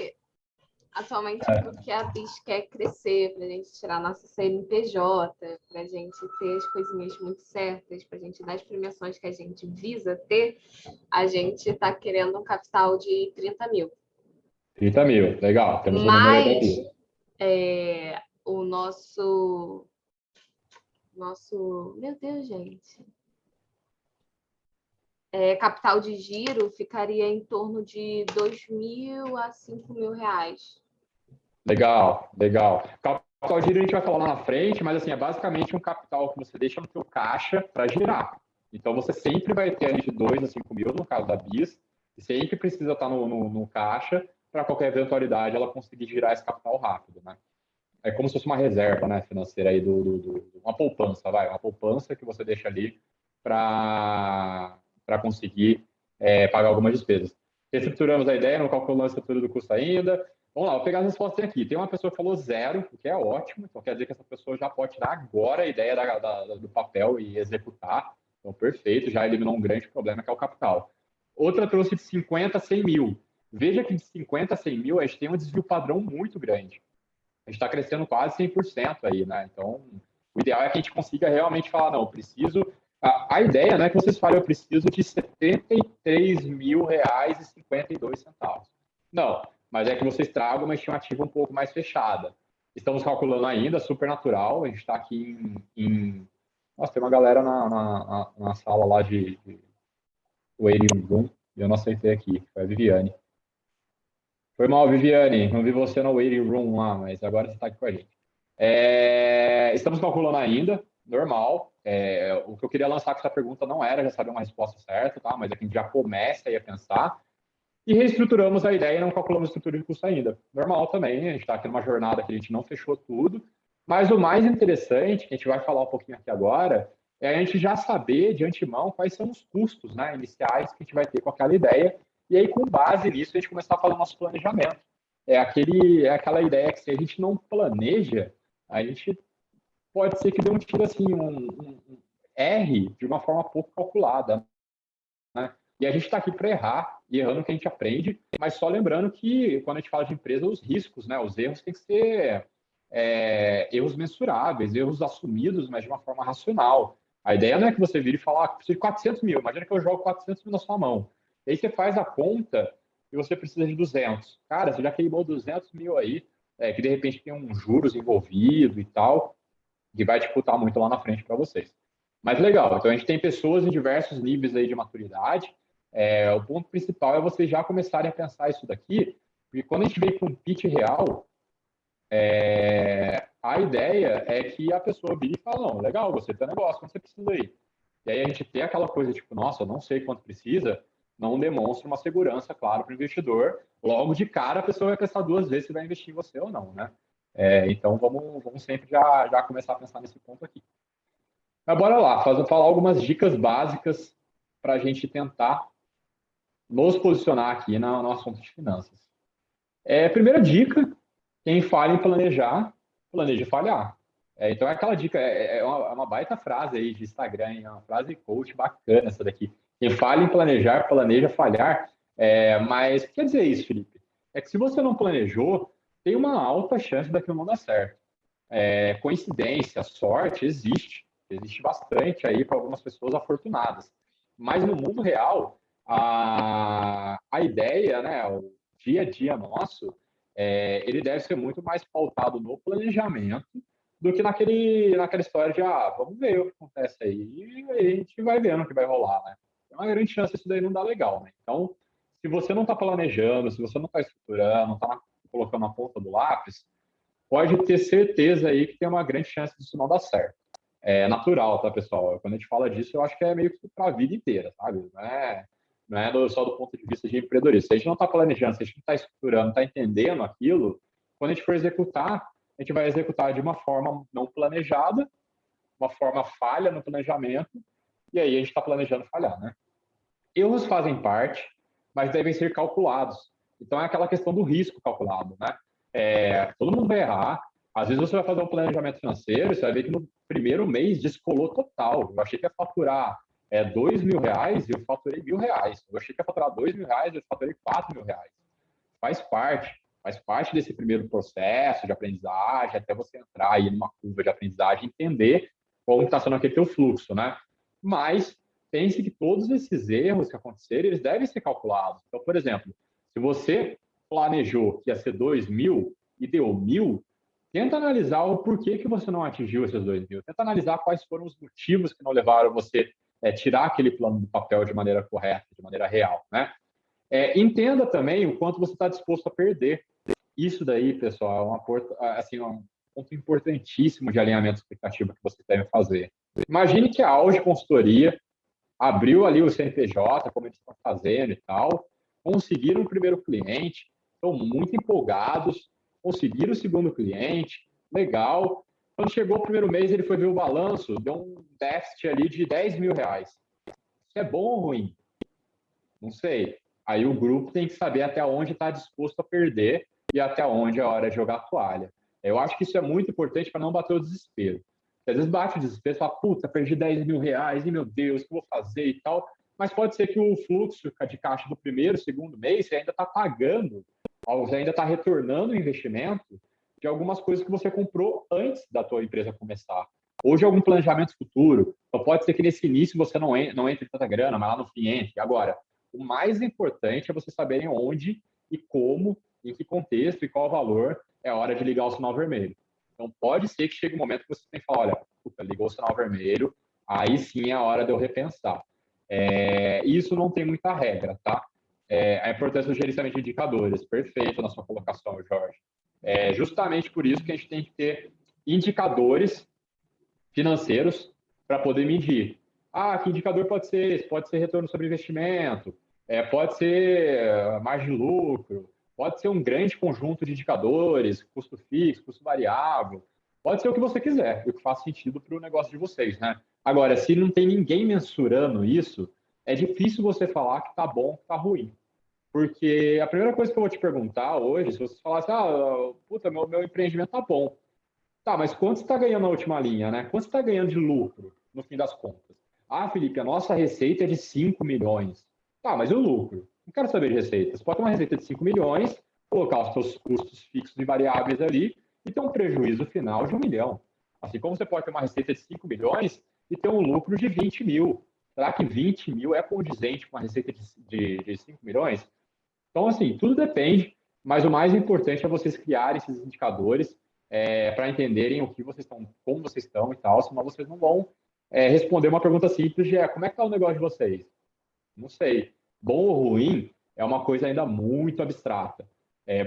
Atualmente, porque a BIS quer crescer, para a gente tirar nossa CNPJ, para a gente ter as coisinhas muito certas, para a gente dar as premiações que a gente visa ter, a gente está querendo um capital de 30 mil. 30 mil, legal. Temos um número aí da BIS. O nosso... Meu Deus, gente. Capital de giro ficaria em torno de 2 mil a 5 mil reais. Legal, legal. Capital de giro a gente vai falar lá na frente, mas assim, é basicamente um capital que você deixa no seu caixa para girar. Então, você sempre vai ter ali de 2 a 5 mil, no caso da BIS, e sempre precisa estar no caixa para qualquer eventualidade ela conseguir girar esse capital rápido, né? É como se fosse uma reserva, né, financeira aí uma poupança, uma poupança que você deixa ali para conseguir pagar algumas despesas. Reestruturamos a ideia, não calculamos a estrutura do custo ainda. Vamos lá, vou pegar as respostas aqui. Tem uma pessoa que falou 0, o que é ótimo, então quer dizer que essa pessoa já pode dar agora a ideia do papel e executar. Então, perfeito, já eliminou um grande problema, que é o capital. Outra trouxe de 50 a 100 mil. Veja que de 50 a 100 mil a gente tem um desvio padrão muito grande. A gente está crescendo quase 100% aí, né? Então, o ideal é que a gente consiga realmente falar, não, eu preciso... A ideia, né, que vocês falem, eu preciso de R$ 73.000,52. Não, mas é que vocês tragam uma estimativa um pouco mais fechada. Estamos calculando ainda, super natural, a gente está aqui Nossa, tem uma galera na sala lá de waiting room, e eu não aceitei aqui, foi a Viviane. Foi mal, Viviane, não vi você no waiting room lá, mas agora você está aqui com a gente. Estamos calculando ainda, normal. O que eu queria lançar com essa pergunta não era já saber uma resposta certa, tá? Mas é que a gente já começa aí a pensar. E reestruturamos a ideia e não calculamos a estrutura de custo ainda. Normal também, a gente está aqui numa jornada que a gente não fechou tudo. Mas o mais interessante, que a gente vai falar um pouquinho aqui agora, é a gente já saber de antemão quais são os custos, né, iniciais que a gente vai ter com aquela ideia. E aí, com base nisso, a gente começar a fazer o nosso planejamento. É aquela ideia que se a gente não planeja, a gente pode ser que dê um tiro assim, um R de uma forma pouco calculada, né? E a gente está aqui para errar, e errando que a gente aprende, mas só lembrando que quando a gente fala de empresa, os riscos, né? Os erros têm que ser erros mensuráveis, erros assumidos, mas de uma forma racional. A ideia não é que você vire e fale, preciso de 400 mil, imagina que eu jogo 400 mil na sua mão. E aí você faz a conta e você precisa de 200. Cara, você já queimou 200 mil aí, que de repente tem uns juros envolvidos e tal, que vai dificultar muito lá na frente para vocês. Mas legal, então a gente tem pessoas em diversos níveis aí de maturidade. O ponto principal é vocês já começarem a pensar isso daqui, porque quando a gente vem com um pitch real, A ideia é que a pessoa vire e fala, não, legal, você tem um negócio, quanto você precisa aí? E aí a gente tem aquela coisa tipo, nossa, eu não sei quanto precisa, não demonstra uma segurança, claro, para o investidor. Logo de cara, a pessoa vai pensar duas vezes se vai investir em você ou não, né? Então, vamos sempre já começar a pensar nesse ponto aqui. Mas bora lá, falar algumas dicas básicas para a gente tentar nos posicionar aqui no assunto de finanças. Primeira dica, quem falha em planejar, planeja falhar. Então, é aquela dica, uma baita frase aí de Instagram, é uma frase coach bacana essa daqui. Quem falha em planejar, planeja falhar. Mas o que quer dizer isso, Felipe? É que se você não planejou, tem uma alta chance daquilo não dar certo. Coincidência, sorte, existe bastante aí para algumas pessoas afortunadas. Mas no mundo real, a ideia, né, o dia a dia nosso, ele deve ser muito mais pautado no planejamento do que naquela história de, vamos ver o que acontece aí, e aí a gente vai vendo o que vai rolar, né? Tem uma grande chance isso daí não dar legal, né? Então, se você não está planejando, se você não está estruturando, não está colocando a ponta do lápis, pode ter certeza aí que tem uma grande chance disso não dar certo. É natural, tá, pessoal? Quando a gente fala disso, eu acho que é meio que para a vida inteira, sabe? Não é só do ponto de vista de empreendedorismo. Se a gente não está planejando, se a gente não está estruturando, não está entendendo aquilo, quando a gente for executar, a gente vai executar de uma forma não planejada, uma forma falha no planejamento, e aí a gente está planejando falhar, né? Erros fazem parte, mas devem ser calculados. Então, é aquela questão do risco calculado, né? Todo mundo vai errar. Às vezes você vai fazer um planejamento financeiro, você vai ver que no primeiro mês descolou total. Eu achei que ia faturar R$ 2.000 e eu faturei R$ 1.000. Eu achei que ia faturar R$ 2.000 e eu faturei R$ 4.000. Faz parte desse primeiro processo de aprendizagem, até você entrar aí numa curva de aprendizagem, entender como está sendo aquele teu fluxo, né? Mas pense que todos esses erros que acontecerem, eles devem ser calculados. Então, por exemplo, se você planejou que ia ser 2.000 e deu 1.000, tenta analisar o porquê que você não atingiu esses 2.000. Tenta analisar quais foram os motivos que não levaram você a tirar aquele plano do papel de maneira correta, de maneira real, né? Entenda também o quanto você está disposto a perder. Isso daí, pessoal, um ponto importantíssimo de alinhamento de expectativa que você deve fazer. Imagine que a Auge Consultoria abriu ali o CNPJ, como eles estão fazendo e tal, conseguiram o primeiro cliente, estão muito empolgados, conseguiram o segundo cliente, legal. Quando chegou o primeiro mês, ele foi ver o balanço, deu um déficit ali de R$ 10.000. Isso é bom ou ruim? Não sei. Aí o grupo tem que saber até onde está disposto a perder e até onde é hora de jogar a toalha. Eu acho que isso é muito importante para não bater o desespero. Às vezes bate o desespero e fala, puta, perdi R$ 10.000, e meu Deus, o que eu vou fazer e tal. Mas pode ser que o fluxo de caixa do primeiro, segundo mês, você ainda está pagando, você ainda está retornando o investimento de algumas coisas que você comprou antes da tua empresa começar. Ou de algum planejamento futuro. Então pode ser que nesse início você não entre tanta grana, mas lá no fim entre. Agora, o mais importante é vocês saberem onde e como, em que contexto e qual valor é a hora de ligar o sinal vermelho. Então, pode ser que chegue um momento que você tem que falar, olha, puta, ligou o sinal vermelho, aí sim é a hora de eu repensar. Isso não tem muita regra, tá? A importância do gerenciamento de indicadores, perfeito na sua colocação, Jorge. Justamente por isso que a gente tem que ter indicadores financeiros para poder medir. Que indicador pode ser esse? Pode ser retorno sobre investimento, pode ser margem de lucro, pode ser um grande conjunto de indicadores, custo fixo, custo variável, pode ser o que você quiser, o que faz sentido para o negócio de vocês, né? Agora, se não tem ninguém mensurando isso, é difícil você falar que está bom, que está ruim. Porque a primeira coisa que eu vou te perguntar hoje, se você falar assim, puta, meu empreendimento tá bom. Tá, mas quanto você está ganhando na última linha, né? Quanto você está ganhando de lucro, no fim das contas? Felipe, a nossa receita é de 5 milhões. Tá, mas e o lucro? Não quero saber de receita. Você pode ter uma receita de 5 milhões, colocar os seus custos fixos e variáveis ali e ter um prejuízo final de 1 milhão. Assim como você pode ter uma receita de 5 milhões e ter um lucro de 20 mil. Será que 20 mil é condizente com uma receita de 5 milhões? Então, assim, tudo depende, mas o mais importante é vocês criarem esses indicadores para entenderem o que vocês estão, como vocês estão e tal, senão vocês não vão responder uma pergunta simples de como é que está o negócio de vocês? Não sei. Bom ou ruim é uma coisa ainda muito abstrata.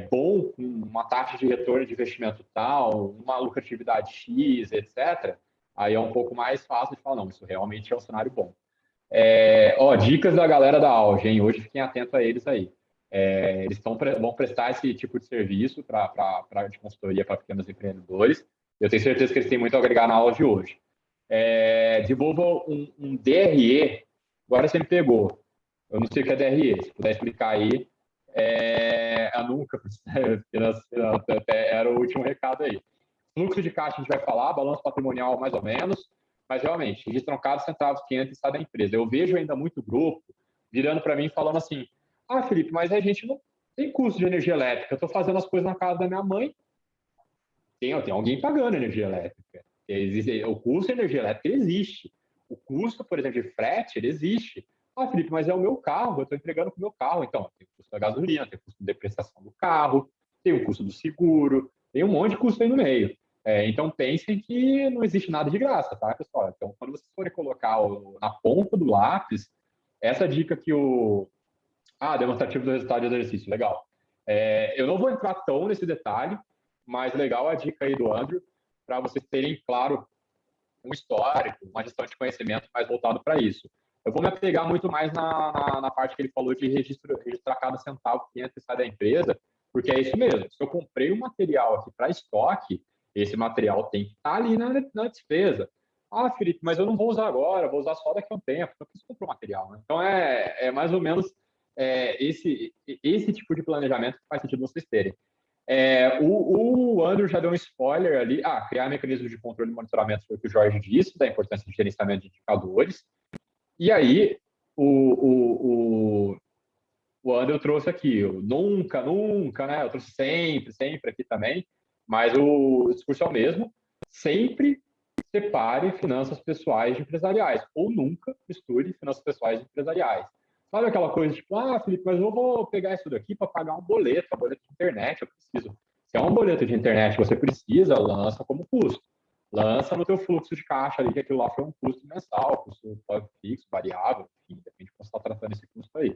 bom, com uma taxa de retorno de investimento tal, uma lucratividade X, etc., aí é um pouco mais fácil de falar, não, isso realmente é um cenário bom. Dicas da galera da Auge, hein? Hoje fiquem atentos a eles aí. Eles vão prestar esse tipo de serviço de consultoria para pequenos empreendedores. Eu tenho certeza que eles têm muito a agregar na aula de hoje. Desenvolva um DRE. Agora você me pegou. Eu não sei o que é DRE. Se puder explicar aí, eu nunca. Era o último recado aí. Fluxo de caixa a gente vai falar, balanço patrimonial mais ou menos, mas realmente, registro trocado, centavos, 500 está da empresa. Eu vejo ainda muito grupo virando para mim falando assim: ah, Felipe, mas a gente não tem custo de energia elétrica. Eu estou fazendo as coisas na casa da minha mãe, tem alguém pagando energia elétrica. O custo de energia elétrica existe. O custo, por exemplo, de frete, ele existe. Ah, Felipe, mas é o meu carro, eu estou entregando com o meu carro. Então, tem o custo da gasolina, tem o custo de depreciação do carro, tem o custo do seguro, tem um monte de custo aí no meio. Então, pensem que não existe nada de graça, tá, pessoal? Então, quando vocês forem colocar na ponta do lápis, essa dica que demonstrativo do resultado de exercício, legal. Eu não vou entrar tão nesse detalhe, mas legal a dica aí do Andrew, para vocês terem, claro, um histórico, uma gestão de conhecimento mais voltado para isso. Eu vou me apegar muito mais na parte que ele falou de registrar cada centavo que entra e sai da empresa, porque é isso mesmo. Se eu comprei um material aqui para estoque, esse material tem que estar ali na despesa. Ah, Felipe, mas eu não vou usar agora, vou usar só daqui a um tempo. Eu preciso comprar o material, né? Então, é mais ou menos esse tipo de planejamento que faz sentido vocês terem. O Andrew já deu um spoiler ali. Criar mecanismos de controle e monitoramento, foi o que o Jorge disse, da importância de gerenciamento de indicadores. E aí, o Andrew trouxe aqui, nunca, né? Eu trouxe sempre aqui também, mas o discurso é o mesmo. Sempre separe finanças pessoais de empresariais, ou nunca misture finanças pessoais de empresariais. Sabe aquela coisa tipo, Felipe, mas eu vou pegar isso daqui para pagar um boleto de internet, eu preciso. Se é um boleto de internet que você precisa, lança como custo. Lança no teu fluxo de caixa ali, que aquilo lá foi um custo mensal, custo fixo, variável, enfim, depende de como você está tratando esse custo aí.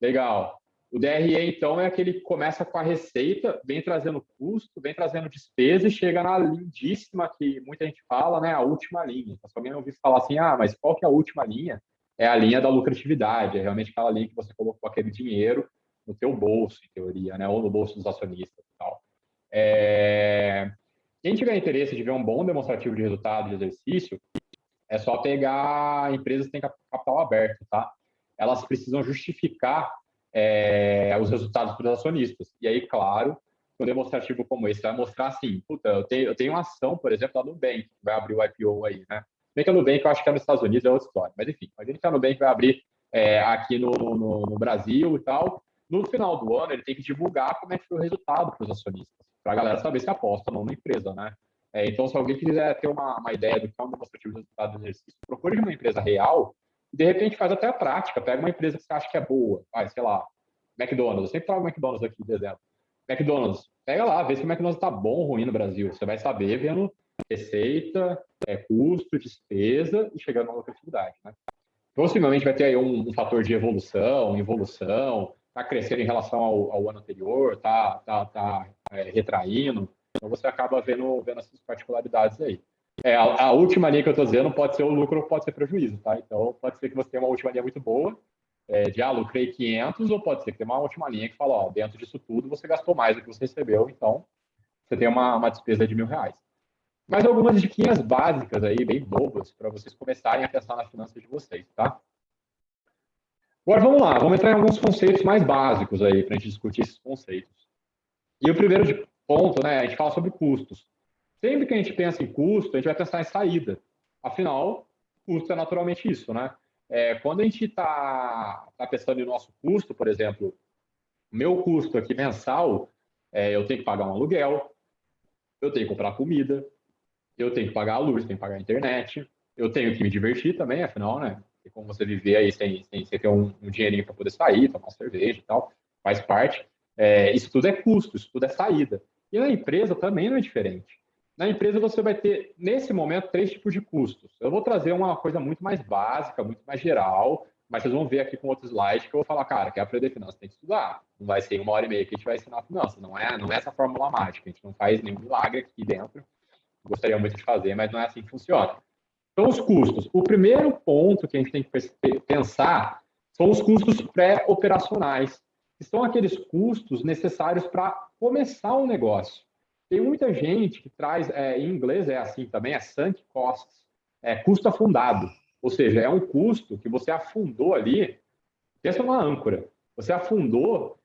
Legal. O DRE, então, é aquele que começa com a receita, vem trazendo custo, vem trazendo despesa e chega na lindíssima que muita gente fala, né? A última linha. Então, se alguém ouvir falar assim, mas qual que é a última linha? É a linha da lucratividade, é realmente aquela linha que você colocou aquele dinheiro no teu bolso, em teoria, né? Ou no bolso dos acionistas e tal. Quem tiver interesse de ver um bom demonstrativo de resultado de exercício, é só pegar empresas que têm capital aberto, tá? Elas precisam justificar os resultados para os acionistas. E aí, claro, um demonstrativo como esse vai mostrar assim, eu tenho uma ação, por exemplo, da Nubank, que vai abrir o IPO aí, né? Bem que a Nubank, eu acho que é nos Estados Unidos, é outra história. Mas, enfim, a gente que a Nubank vai abrir aqui no Brasil e tal. No final do ano, ele tem que divulgar como é que foi o resultado para os acionistas, para a galera saber se aposta ou não na empresa, né? Então, se alguém quiser ter uma ideia do que é um demonstrativo de resultado do exercício, procure uma empresa real e, de repente, faz até a prática. Pega uma empresa que você acha que é boa. Sei lá, McDonald's. Eu sempre trago McDonald's aqui, de exemplo. McDonald's. Pega lá, vê se o McDonald's está bom ou ruim no Brasil. Você vai saber vendo receita, custo, despesa e chegando na lucratividade, né? Possivelmente vai ter aí um fator de evolução, está crescendo em relação ao ano anterior, está retraindo. Então, você acaba vendo essas particularidades aí. A última linha que eu estou dizendo pode ser o lucro ou pode ser prejuízo, tá? Então, pode ser que você tenha uma última linha muito boa, lucrei 500, ou pode ser que tenha uma última linha que fala, dentro disso tudo, você gastou mais do que você recebeu, então você tem uma despesa de R$1.000. Mas algumas diquinhas básicas aí, bem bobas, para vocês começarem a pensar nas finanças de vocês, tá? Agora, vamos lá, vamos entrar em alguns conceitos mais básicos aí, para a gente discutir esses conceitos. E o primeiro ponto, né, a gente fala sobre custos. Sempre que a gente pensa em custo, a gente vai pensar em saída. Afinal, custo é naturalmente isso, né? Quando a gente está pensando no nosso custo, por exemplo, meu custo aqui mensal, eu tenho que pagar um aluguel, eu tenho que comprar comida, eu tenho que pagar a luz, tenho que pagar a internet, eu tenho que me divertir também, afinal, né? Tem como você viver aí sem ter um dinheirinho para poder sair, tomar uma cerveja e tal, faz parte. Isso tudo é custo, isso tudo é saída. E na empresa também não é diferente. Na empresa você vai ter, nesse momento, 3 tipos de custos. Eu vou trazer uma coisa muito mais básica, muito mais geral, Mas vocês vão ver aqui com outro slide que eu vou falar, cara, quer aprender finanças, tem que estudar. Não vai ser em 1 hora e meia que a gente vai ensinar finanças. Não é essa fórmula mágica. A gente não faz nenhum milagre aqui dentro. Gostaria muito de fazer, mas não é assim que funciona. Então, os custos. O primeiro ponto que a gente tem que pensar são os custos pré-operacionais, que são aqueles custos necessários para começar um negócio. Tem muita gente que traz, em inglês é assim também, é sunk costs, custo afundado. Ou seja, é um custo que você afundou ali, pensa numa âncora. Você afundou,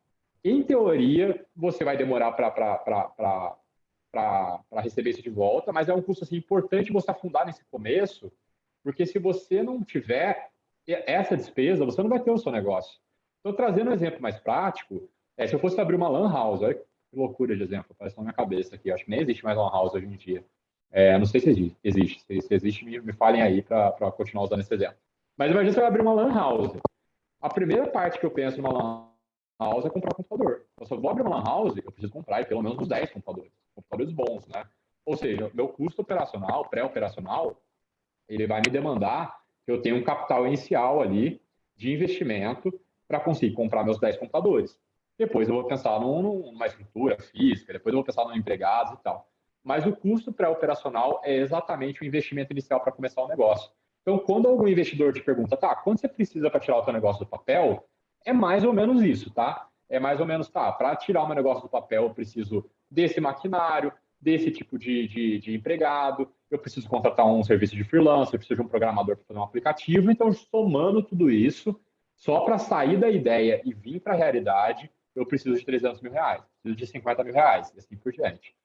em teoria, você vai demorar para receber isso de volta, mas é um custo assim, importante você afundar nesse começo, porque se você não tiver essa despesa, você não vai ter o seu negócio. Então, trazendo um exemplo mais prático, se eu fosse abrir uma lan house, olha que loucura de exemplo, aparece na minha cabeça aqui, acho que nem existe mais lan house hoje em dia. Não sei se existe. Se existe, me falem aí para continuar usando esse exemplo. Mas imagina você vai abrir uma lan house. A primeira parte que eu penso numa lan house é comprar computador. Então, se eu vou abrir uma lan house, eu preciso comprar pelo menos uns 10 computadores bons, né? Ou seja, meu custo operacional, pré-operacional, ele vai me demandar que eu tenha um capital inicial ali de investimento para conseguir comprar meus 10 computadores. Depois eu vou pensar numa estrutura física, depois eu vou pensar no empregados e tal. Mas o custo pré-operacional é exatamente o investimento inicial para começar o negócio. Então, quando algum investidor te pergunta, tá, quanto você precisa para tirar o seu negócio do papel? É mais ou menos isso, tá? É mais ou menos, tá, para tirar o meu negócio do papel, eu preciso desse maquinário, desse tipo de empregado, eu preciso contratar um serviço de freelancer, eu preciso de um programador para fazer um aplicativo. Então, somando tudo isso, só para sair da ideia e vir para a realidade, eu preciso de 300 mil reais, preciso de 50 mil reais, e assim por diante.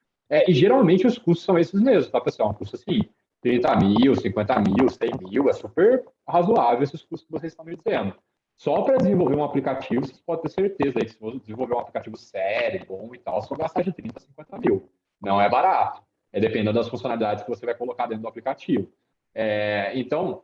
E geralmente os custos são esses mesmos, tá, pessoal? Um custo assim, 30 mil, 50 mil, 100 mil, é super razoável esses custos que vocês estão me dizendo. Só para desenvolver um aplicativo, vocês podem ter certeza aí que se você desenvolver um aplicativo sério, bom e tal, você vai gastar de 30 a 50 mil. Não é barato. Dependendo das funcionalidades que você vai colocar dentro do aplicativo. Então,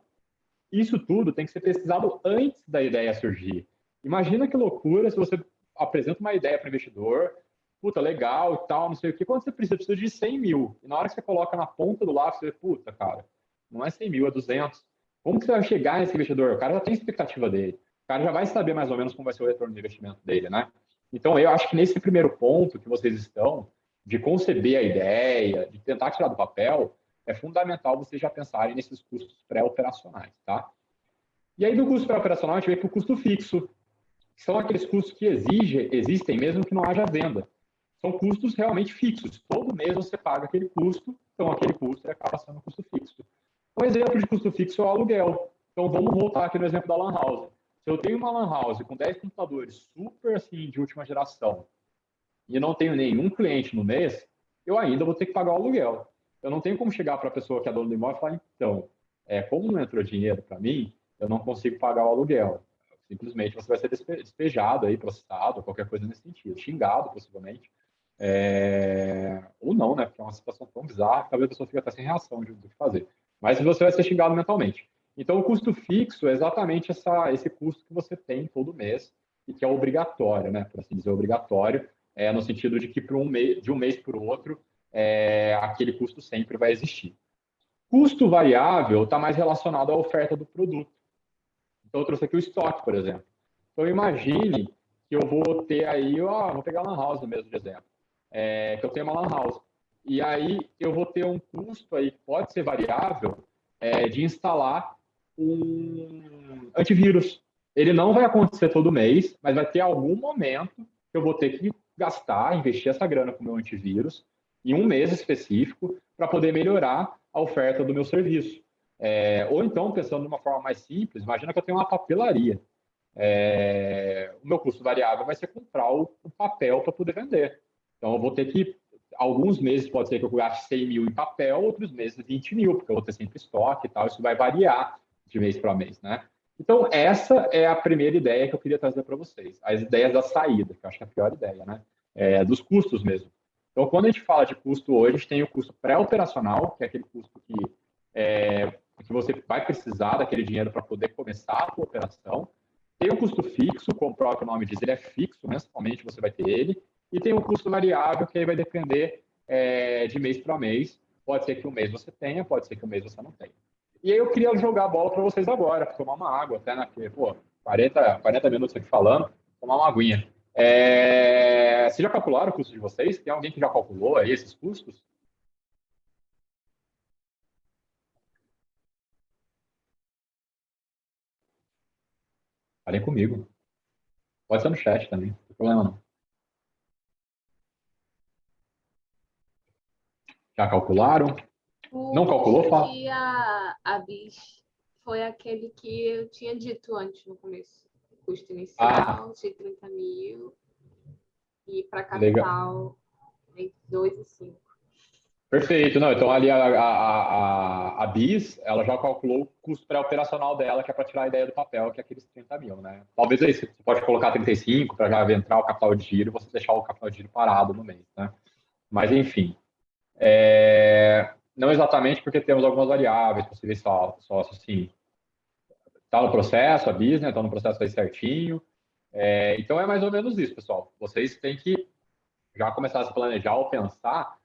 isso tudo tem que ser pesquisado antes da ideia surgir. Imagina que loucura se você apresenta uma ideia para o investidor, puta, legal e tal, não sei o que, quando você precisa de 100 mil. E na hora que você coloca na ponta do lápis, você vê, puta, cara, não é 100 mil, é 200. Como que você vai chegar nesse investidor? O cara já tem expectativa dele. O cara já vai saber mais ou menos como vai ser o retorno do investimento dele, né? Então, eu acho que nesse primeiro ponto que vocês estão, de conceber a ideia, de tentar tirar do papel, é fundamental vocês já pensarem nesses custos pré-operacionais, tá? E aí, do custo pré-operacional, a gente vê que o custo fixo, que são aqueles custos que existem mesmo que não haja venda. São custos realmente fixos. Todo mês você paga aquele custo, então aquele custo acaba sendo um custo fixo. Um exemplo de custo fixo é o aluguel. Então, vamos voltar aqui no exemplo da Lan House. Se eu tenho uma Lan House com 10 computadores super assim, de última geração, e não tenho nenhum cliente no mês, eu ainda vou ter que pagar o aluguel. Eu não tenho como chegar para a pessoa que é dona do imóvel e falar, então, como não entrou dinheiro para mim, eu não consigo pagar o aluguel. Simplesmente você vai ser despejado aí, processado, qualquer coisa nesse sentido, xingado possivelmente. Ou não, né? Porque é uma situação tão bizarra que talvez a pessoa fique até sem reação do que fazer. Mas você vai ser xingado mentalmente. Então, o custo fixo é exatamente esse custo que você tem todo mês e que é obrigatório, né? Por assim dizer, obrigatório, no sentido de que de um mês para o outro, aquele custo sempre vai existir. Custo variável está mais relacionado à oferta do produto. Então, eu trouxe aqui o estoque, por exemplo. Então, imagine que eu vou ter aí, vou pegar a Lan House mesmo de exemplo, que eu tenho uma Lan House. E aí, eu vou ter um custo aí, que pode ser variável, de instalar um antivírus. Ele não vai acontecer todo mês, mas vai ter algum momento que eu vou ter que gastar, investir essa grana com o meu antivírus, em um mês específico, para poder melhorar a oferta do meu serviço. Ou então, pensando de uma forma mais simples, imagina que eu tenho uma papelaria. O meu custo variável vai ser comprar o papel para poder vender. Então, eu vou ter que, alguns meses pode ser que eu gaste 100 mil em papel, outros meses 20 mil, porque eu vou ter sempre estoque e tal, isso vai variar de mês para mês, né? Então, essa é a primeira ideia que eu queria trazer para vocês. As ideias da saída, que eu acho que é a pior ideia, né? Dos custos mesmo. Então, quando a gente fala de custo hoje, a gente tem o custo pré-operacional, que é aquele custo que você vai precisar daquele dinheiro para poder começar a sua operação. Tem o custo fixo, como o próprio nome diz, ele é fixo, mensalmente você vai ter ele. E tem o custo variável, que aí vai depender de mês para mês. Pode ser que um mês você tenha, pode ser que um mês você não tenha. E aí eu queria jogar a bola para vocês agora, para tomar uma água, até, né? Porque, 40 minutos aqui falando, tomar uma aguinha. Vocês já calcularam o custo de vocês? Tem alguém que já calculou aí esses custos? Falem comigo. Pode ser no chat também, não tem problema não. Já calcularam? Não calculou, Fá? E a BIS foi aquele que eu tinha dito antes no começo. Custo inicial de 30 mil e para Legal. capital entre 2 e 5. Perfeito. Não, então ali a BIS, ela já calculou o custo pré-operacional dela, que é para tirar a ideia do papel, que é aqueles 30 mil, né? Talvez aí você pode colocar 35 para já entrar o capital de giro e você deixar o capital de giro parado no mês, né? Mas, enfim. Não exatamente porque temos algumas variáveis, possíveis sócios, sim. Está no processo, a BIS, né? Está no processo aí certinho. Então é mais ou menos isso, pessoal. Vocês têm que já começar a se planejar ou pensar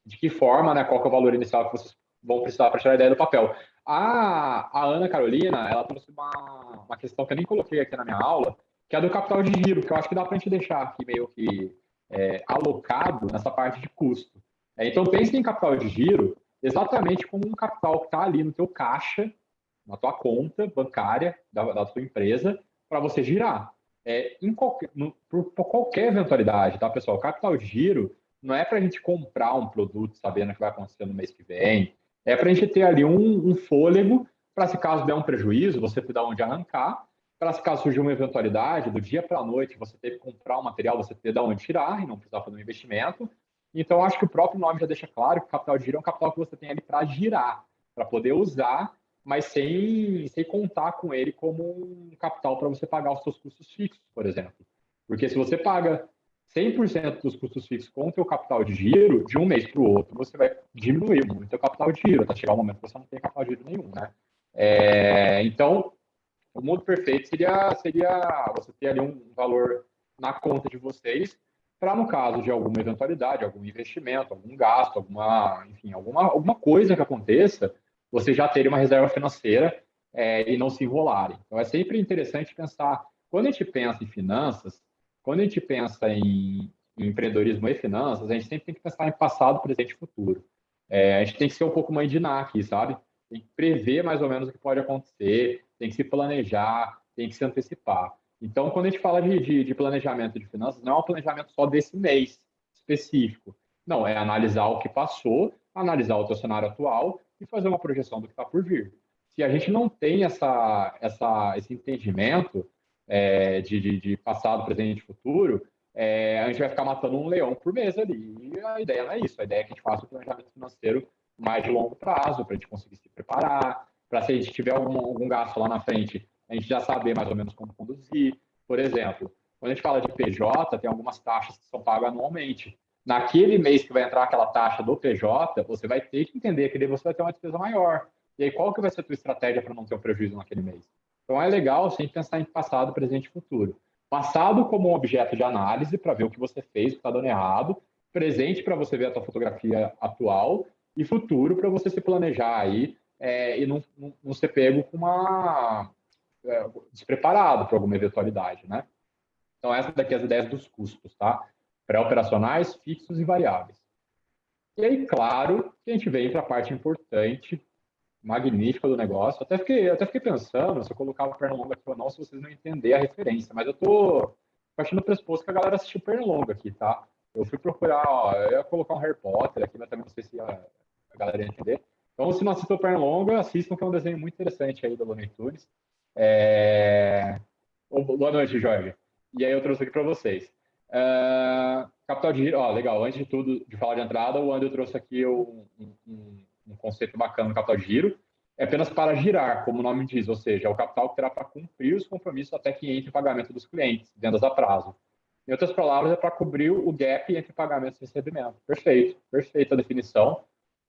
de que forma, né, qual que é o valor inicial que vocês vão precisar para tirar a ideia do papel. A Ana Carolina, ela trouxe uma questão que eu nem coloquei aqui na minha aula, que é do capital de giro, que eu acho que dá para a gente deixar aqui meio que alocado nessa parte de custo. Então, pense em capital de giro exatamente como um capital que está ali no teu caixa, na tua conta bancária da tua empresa, para você girar. Por qualquer eventualidade, tá, pessoal? Capital de giro não é para a gente comprar um produto sabendo que vai acontecer no mês que vem, é para a gente ter ali um fôlego para, se caso der um prejuízo, você ter de onde arrancar, para, se caso surgir uma eventualidade, do dia para a noite, você ter que comprar um material, você ter de onde tirar e não precisar fazer um investimento. Então, acho que o próprio nome já deixa claro que o capital de giro é um capital que você tem ali para girar, para poder usar, mas sem contar com ele como um capital para você pagar os seus custos fixos, por exemplo. Porque se você paga 100% dos custos fixos com o seu capital de giro, de um mês para o outro, você vai diminuir muito o seu capital de giro, até chegar um momento que você não tem capital de giro nenhum, né? Então, o mundo perfeito seria você ter ali um valor na conta de vocês para, no caso de alguma eventualidade, algum investimento, algum gasto, enfim, alguma coisa que aconteça, você já ter uma reserva financeira e não se enrolarem. Então, é sempre interessante pensar, quando a gente pensa em finanças, quando a gente pensa em empreendedorismo e finanças, a gente sempre tem que pensar em passado, presente e futuro. A gente tem que ser um pouco mãe de Ná aqui, sabe? Tem que prever mais ou menos o que pode acontecer, tem que se planejar, tem que se antecipar. Então, quando a gente fala de planejamento de finanças, não é um planejamento só desse mês específico. Não, é analisar o que passou, analisar o teu cenário atual e fazer uma projeção do que está por vir. Se a gente não tem esse entendimento de passado, presente e futuro, a gente vai ficar matando um leão por mês ali. E a ideia não é isso. A ideia é que a gente faça o planejamento financeiro mais de longo prazo, para a gente conseguir se preparar, para se a gente tiver algum gasto lá na frente, a gente já saber mais ou menos como conduzir. Por exemplo, quando a gente fala de PJ, tem algumas taxas que são pagas anualmente. Naquele mês que vai entrar aquela taxa do PJ, você vai ter que entender que daí você vai ter uma despesa maior. E aí, qual que vai ser a tua estratégia para não ter um prejuízo naquele mês? Então, é legal sempre pensar em passado, presente e futuro. Passado como um objeto de análise para ver o que você fez, o que está dando errado. Presente para você ver a tua fotografia atual e futuro para você se planejar aí e não ser pego com despreparado para alguma eventualidade, né? Então, essas daqui as ideias dos custos, tá? Pré-operacionais, fixos e variáveis. E aí, claro, que a gente vem para a parte importante, magnífica do negócio. Até fiquei pensando se eu colocava o Pernalonga aqui ou não, se vocês não entenderem a referência, mas eu tô partindo do pressuposto que a galera assistiu Pernalonga aqui, tá? Eu fui procurar, eu ia colocar um Harry Potter aqui, mas também não sei se a galera ia entender. Então, se não assistiu Pernalonga, assistam, que é um desenho muito interessante aí do Looney Tunes. Boa noite, Jorge. E aí eu trouxe aqui para vocês. Capital de giro, legal. Antes de tudo, de falar de entrada, o André trouxe aqui um conceito bacana do capital de giro. É apenas para girar, como o nome diz, ou seja, é o capital que terá para cumprir os compromissos até que entre o pagamento dos clientes, vendas a prazo. Em outras palavras, é para cobrir o gap entre pagamentos e recebimento. Perfeito, perfeita a definição.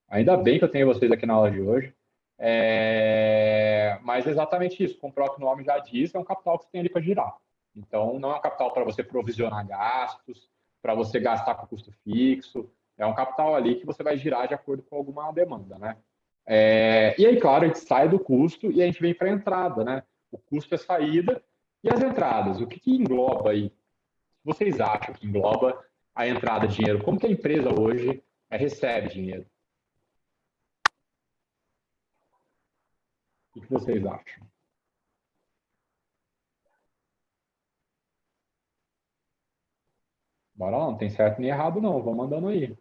Ainda bem que eu tenho vocês aqui na aula de hoje. Mas é exatamente isso, como o próprio nome já diz, é um capital que você tem ali para girar. Então, não é um capital para você provisionar gastos, para você gastar com custo fixo, é um capital ali que você vai girar de acordo com alguma demanda, né? E aí, claro, a gente sai do custo e a gente vem para a entrada, né? O custo é saída e as entradas. O que engloba aí? Vocês acham que engloba a entrada de dinheiro? Como que a empresa hoje recebe dinheiro? O que vocês acham? Bora lá, não tem certo nem errado não, vamos mandando aí.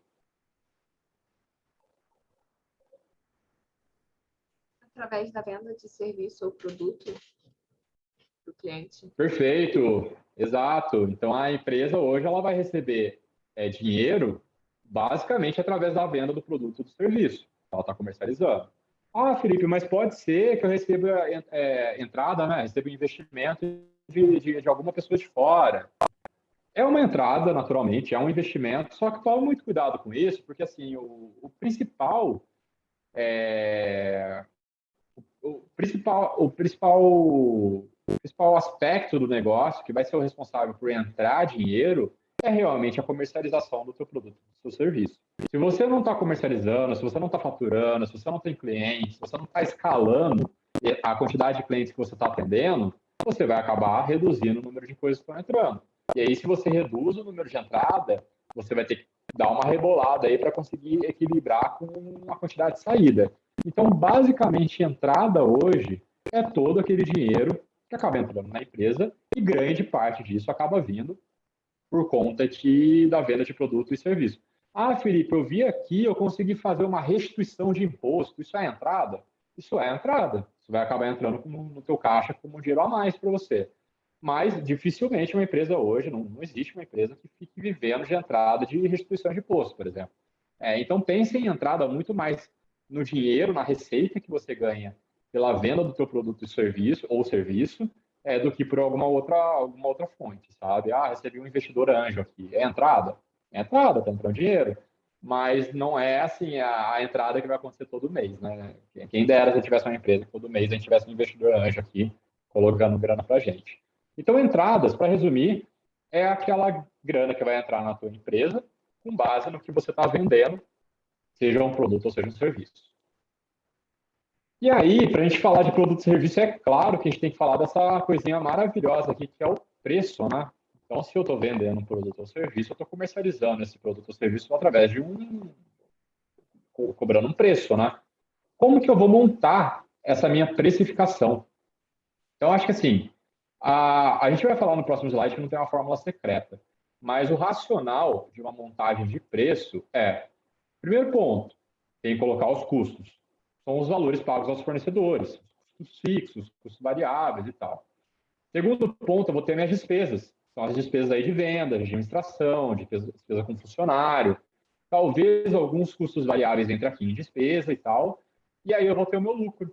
Através da venda de serviço ou produto do cliente. Perfeito, exato. Então a empresa hoje ela vai receber dinheiro basicamente através da venda do produto ou do serviço. Ela está comercializando. Ah, Felipe, mas pode ser que eu receba entrada, né? Receba investimento de alguma pessoa de fora. É uma entrada, naturalmente, é um investimento, só que tome muito cuidado com isso, porque assim, é, o principal aspecto do negócio que vai ser o responsável por entrar dinheiro é realmente a comercialização do teu produto, do seu serviço. Se você não está comercializando, se você não está faturando, se você não tem clientes, se você não está escalando a quantidade de clientes que você está atendendo, você vai acabar reduzindo o número de coisas que estão entrando. E aí, se você reduz o número de entrada, você vai ter que dar uma rebolada aí para conseguir equilibrar com a quantidade de saída. Então, basicamente, entrada hoje é todo aquele dinheiro que acaba entrando na empresa e grande parte disso acaba vindo por conta da venda de produto e serviço. Ah, Felipe, eu vi aqui, eu consegui fazer uma restituição de imposto. Isso é entrada? Isso é entrada. Isso vai acabar entrando no teu caixa como um dinheiro a mais para você. Mas dificilmente uma empresa hoje, não existe uma empresa que fique vivendo de entrada de restituição de imposto, por exemplo. Então pense em entrada muito mais no dinheiro, na receita que você ganha pela venda do teu produto e serviço, ou serviço, do que por alguma outra fonte, sabe? Ah, recebi um investidor anjo aqui. É entrada? É entrada, está entrando dinheiro. Mas não é assim a entrada que vai acontecer todo mês, né? Quem dera se eu tivesse uma empresa que todo mês a gente tivesse um investidor anjo aqui colocando grana para gente. Então, entradas, para resumir, é aquela grana que vai entrar na tua empresa com base no que você está vendendo, seja um produto ou seja um serviço. E aí, para a gente falar de produto e serviço, é claro que a gente tem que falar dessa coisinha maravilhosa aqui, que é o preço, né? Então, se eu estou vendendo um produto ou serviço, eu estou comercializando esse produto ou serviço através de cobrando um preço, né? Como que eu vou montar essa minha precificação? Então, acho que assim, a gente vai falar no próximo slide que não tem uma fórmula secreta, mas o racional de uma montagem de preço primeiro ponto, tem que colocar os custos. São os valores pagos aos fornecedores, custos fixos, custos variáveis e tal. Segundo ponto, eu vou ter minhas despesas. São as despesas aí de venda, de administração, de despesa com funcionário. Talvez alguns custos variáveis entrem aqui em despesa e tal. E aí eu vou ter o meu lucro.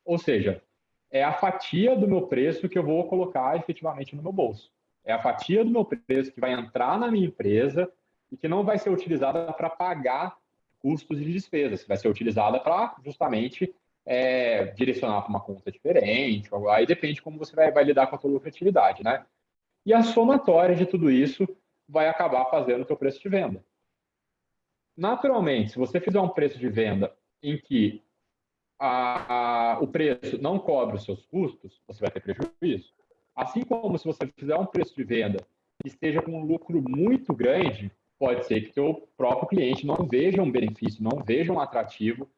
Ou seja, é a fatia do meu preço que eu vou colocar efetivamente no meu bolso. É a fatia do meu preço que vai entrar na minha empresa e que não vai ser utilizada para pagar custos e despesas, vai ser utilizada para justamente direcionar para uma conta diferente. Aí depende como você vai lidar com a sua lucratividade, né? E a somatória de tudo isso vai acabar fazendo o teu preço de venda. Naturalmente, se você fizer um preço de venda em que o preço não cobre os seus custos, você vai ter prejuízo. Assim como se você fizer um preço de venda que esteja com um lucro muito grande, pode ser que teu próprio cliente não veja um benefício, não veja um atrativo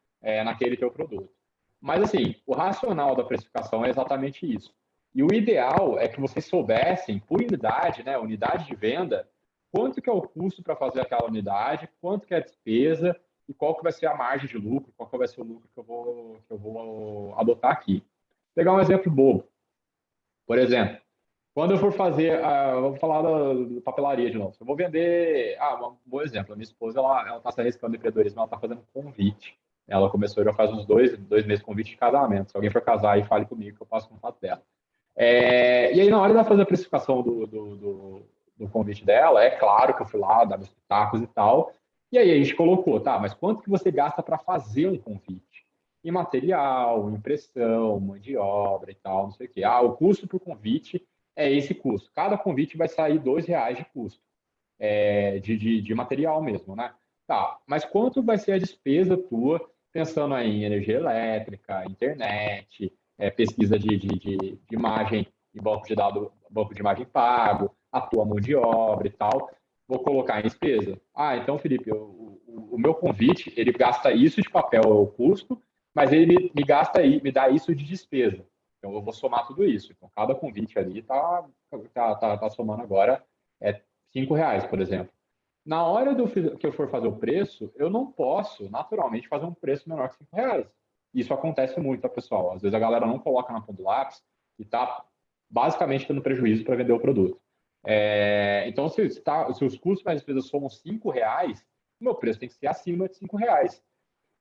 naquele teu produto. Mas, assim, o racional da precificação é exatamente isso. E o ideal é que vocês soubessem, por unidade, né, unidade de venda, quanto que é o custo para fazer aquela unidade, quanto que é a despesa, e qual que vai ser a margem de lucro, qual que vai ser o lucro que eu vou adotar aqui. Vou pegar um exemplo bobo. Por exemplo, quando eu for fazer, vamos falar da papelaria de novo. Eu vou vender, um bom exemplo, a minha esposa, ela está se arriscando em empreendedorismo, ela está fazendo convite. Ela começou já faz uns dois meses convite de casamento. Se alguém for casar aí, fale comigo que eu passo o contato dela. E aí, na hora de fazer a precificação do convite dela, é claro que eu fui lá, dar meus pitacos e tal, e aí a gente colocou, tá, mas quanto que você gasta para fazer um convite? Em material, impressão, mão de obra e tal, não sei o quê. O custo por convite é esse custo. Cada convite vai sair R$ 2 de custo, de material mesmo, né? Tá, mas quanto vai ser a despesa tua, pensando aí em energia elétrica, internet, pesquisa de imagem em banco de dados, banco de imagem pago, a tua mão de obra e tal, vou colocar em despesa. Ah, então, Felipe, o meu convite, ele gasta isso de papel, o custo, mas ele me dá isso de despesa. Então, eu vou somar tudo isso. Então, cada convite ali tá somando agora R$ 5, por exemplo. Na hora que eu for fazer o preço, eu não posso, naturalmente, fazer um preço menor que R$ 5. Isso acontece muito, tá, pessoal? Às vezes a galera não coloca na ponta do lápis e tá basicamente tendo prejuízo para vender o produto. Então, se os custos mais despesas somam R$ 5, o meu preço tem que ser acima de R$ 5.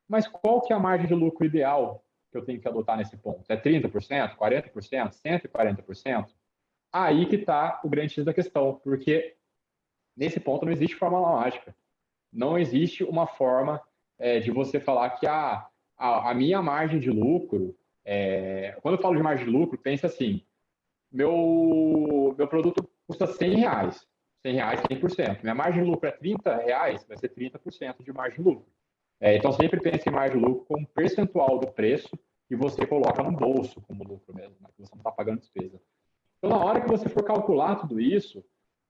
Mas qual que é a margem de lucro ideal que eu tenho que adotar nesse ponto? É 30%, 40%, 140%? Aí que está o grande X da questão, porque nesse ponto não existe fórmula mágica. Não existe uma forma de você falar que a minha margem de lucro, quando eu falo de margem de lucro, pense assim, meu produto custa R$ 100, R$ 100, 100%. Minha margem de lucro é R$ 30, vai ser 30% de margem de lucro. Então, sempre pense em margem de lucro como um percentual do preço que você coloca no bolso como lucro mesmo, né? Que você não está pagando despesa. Então, na hora que você for calcular tudo isso,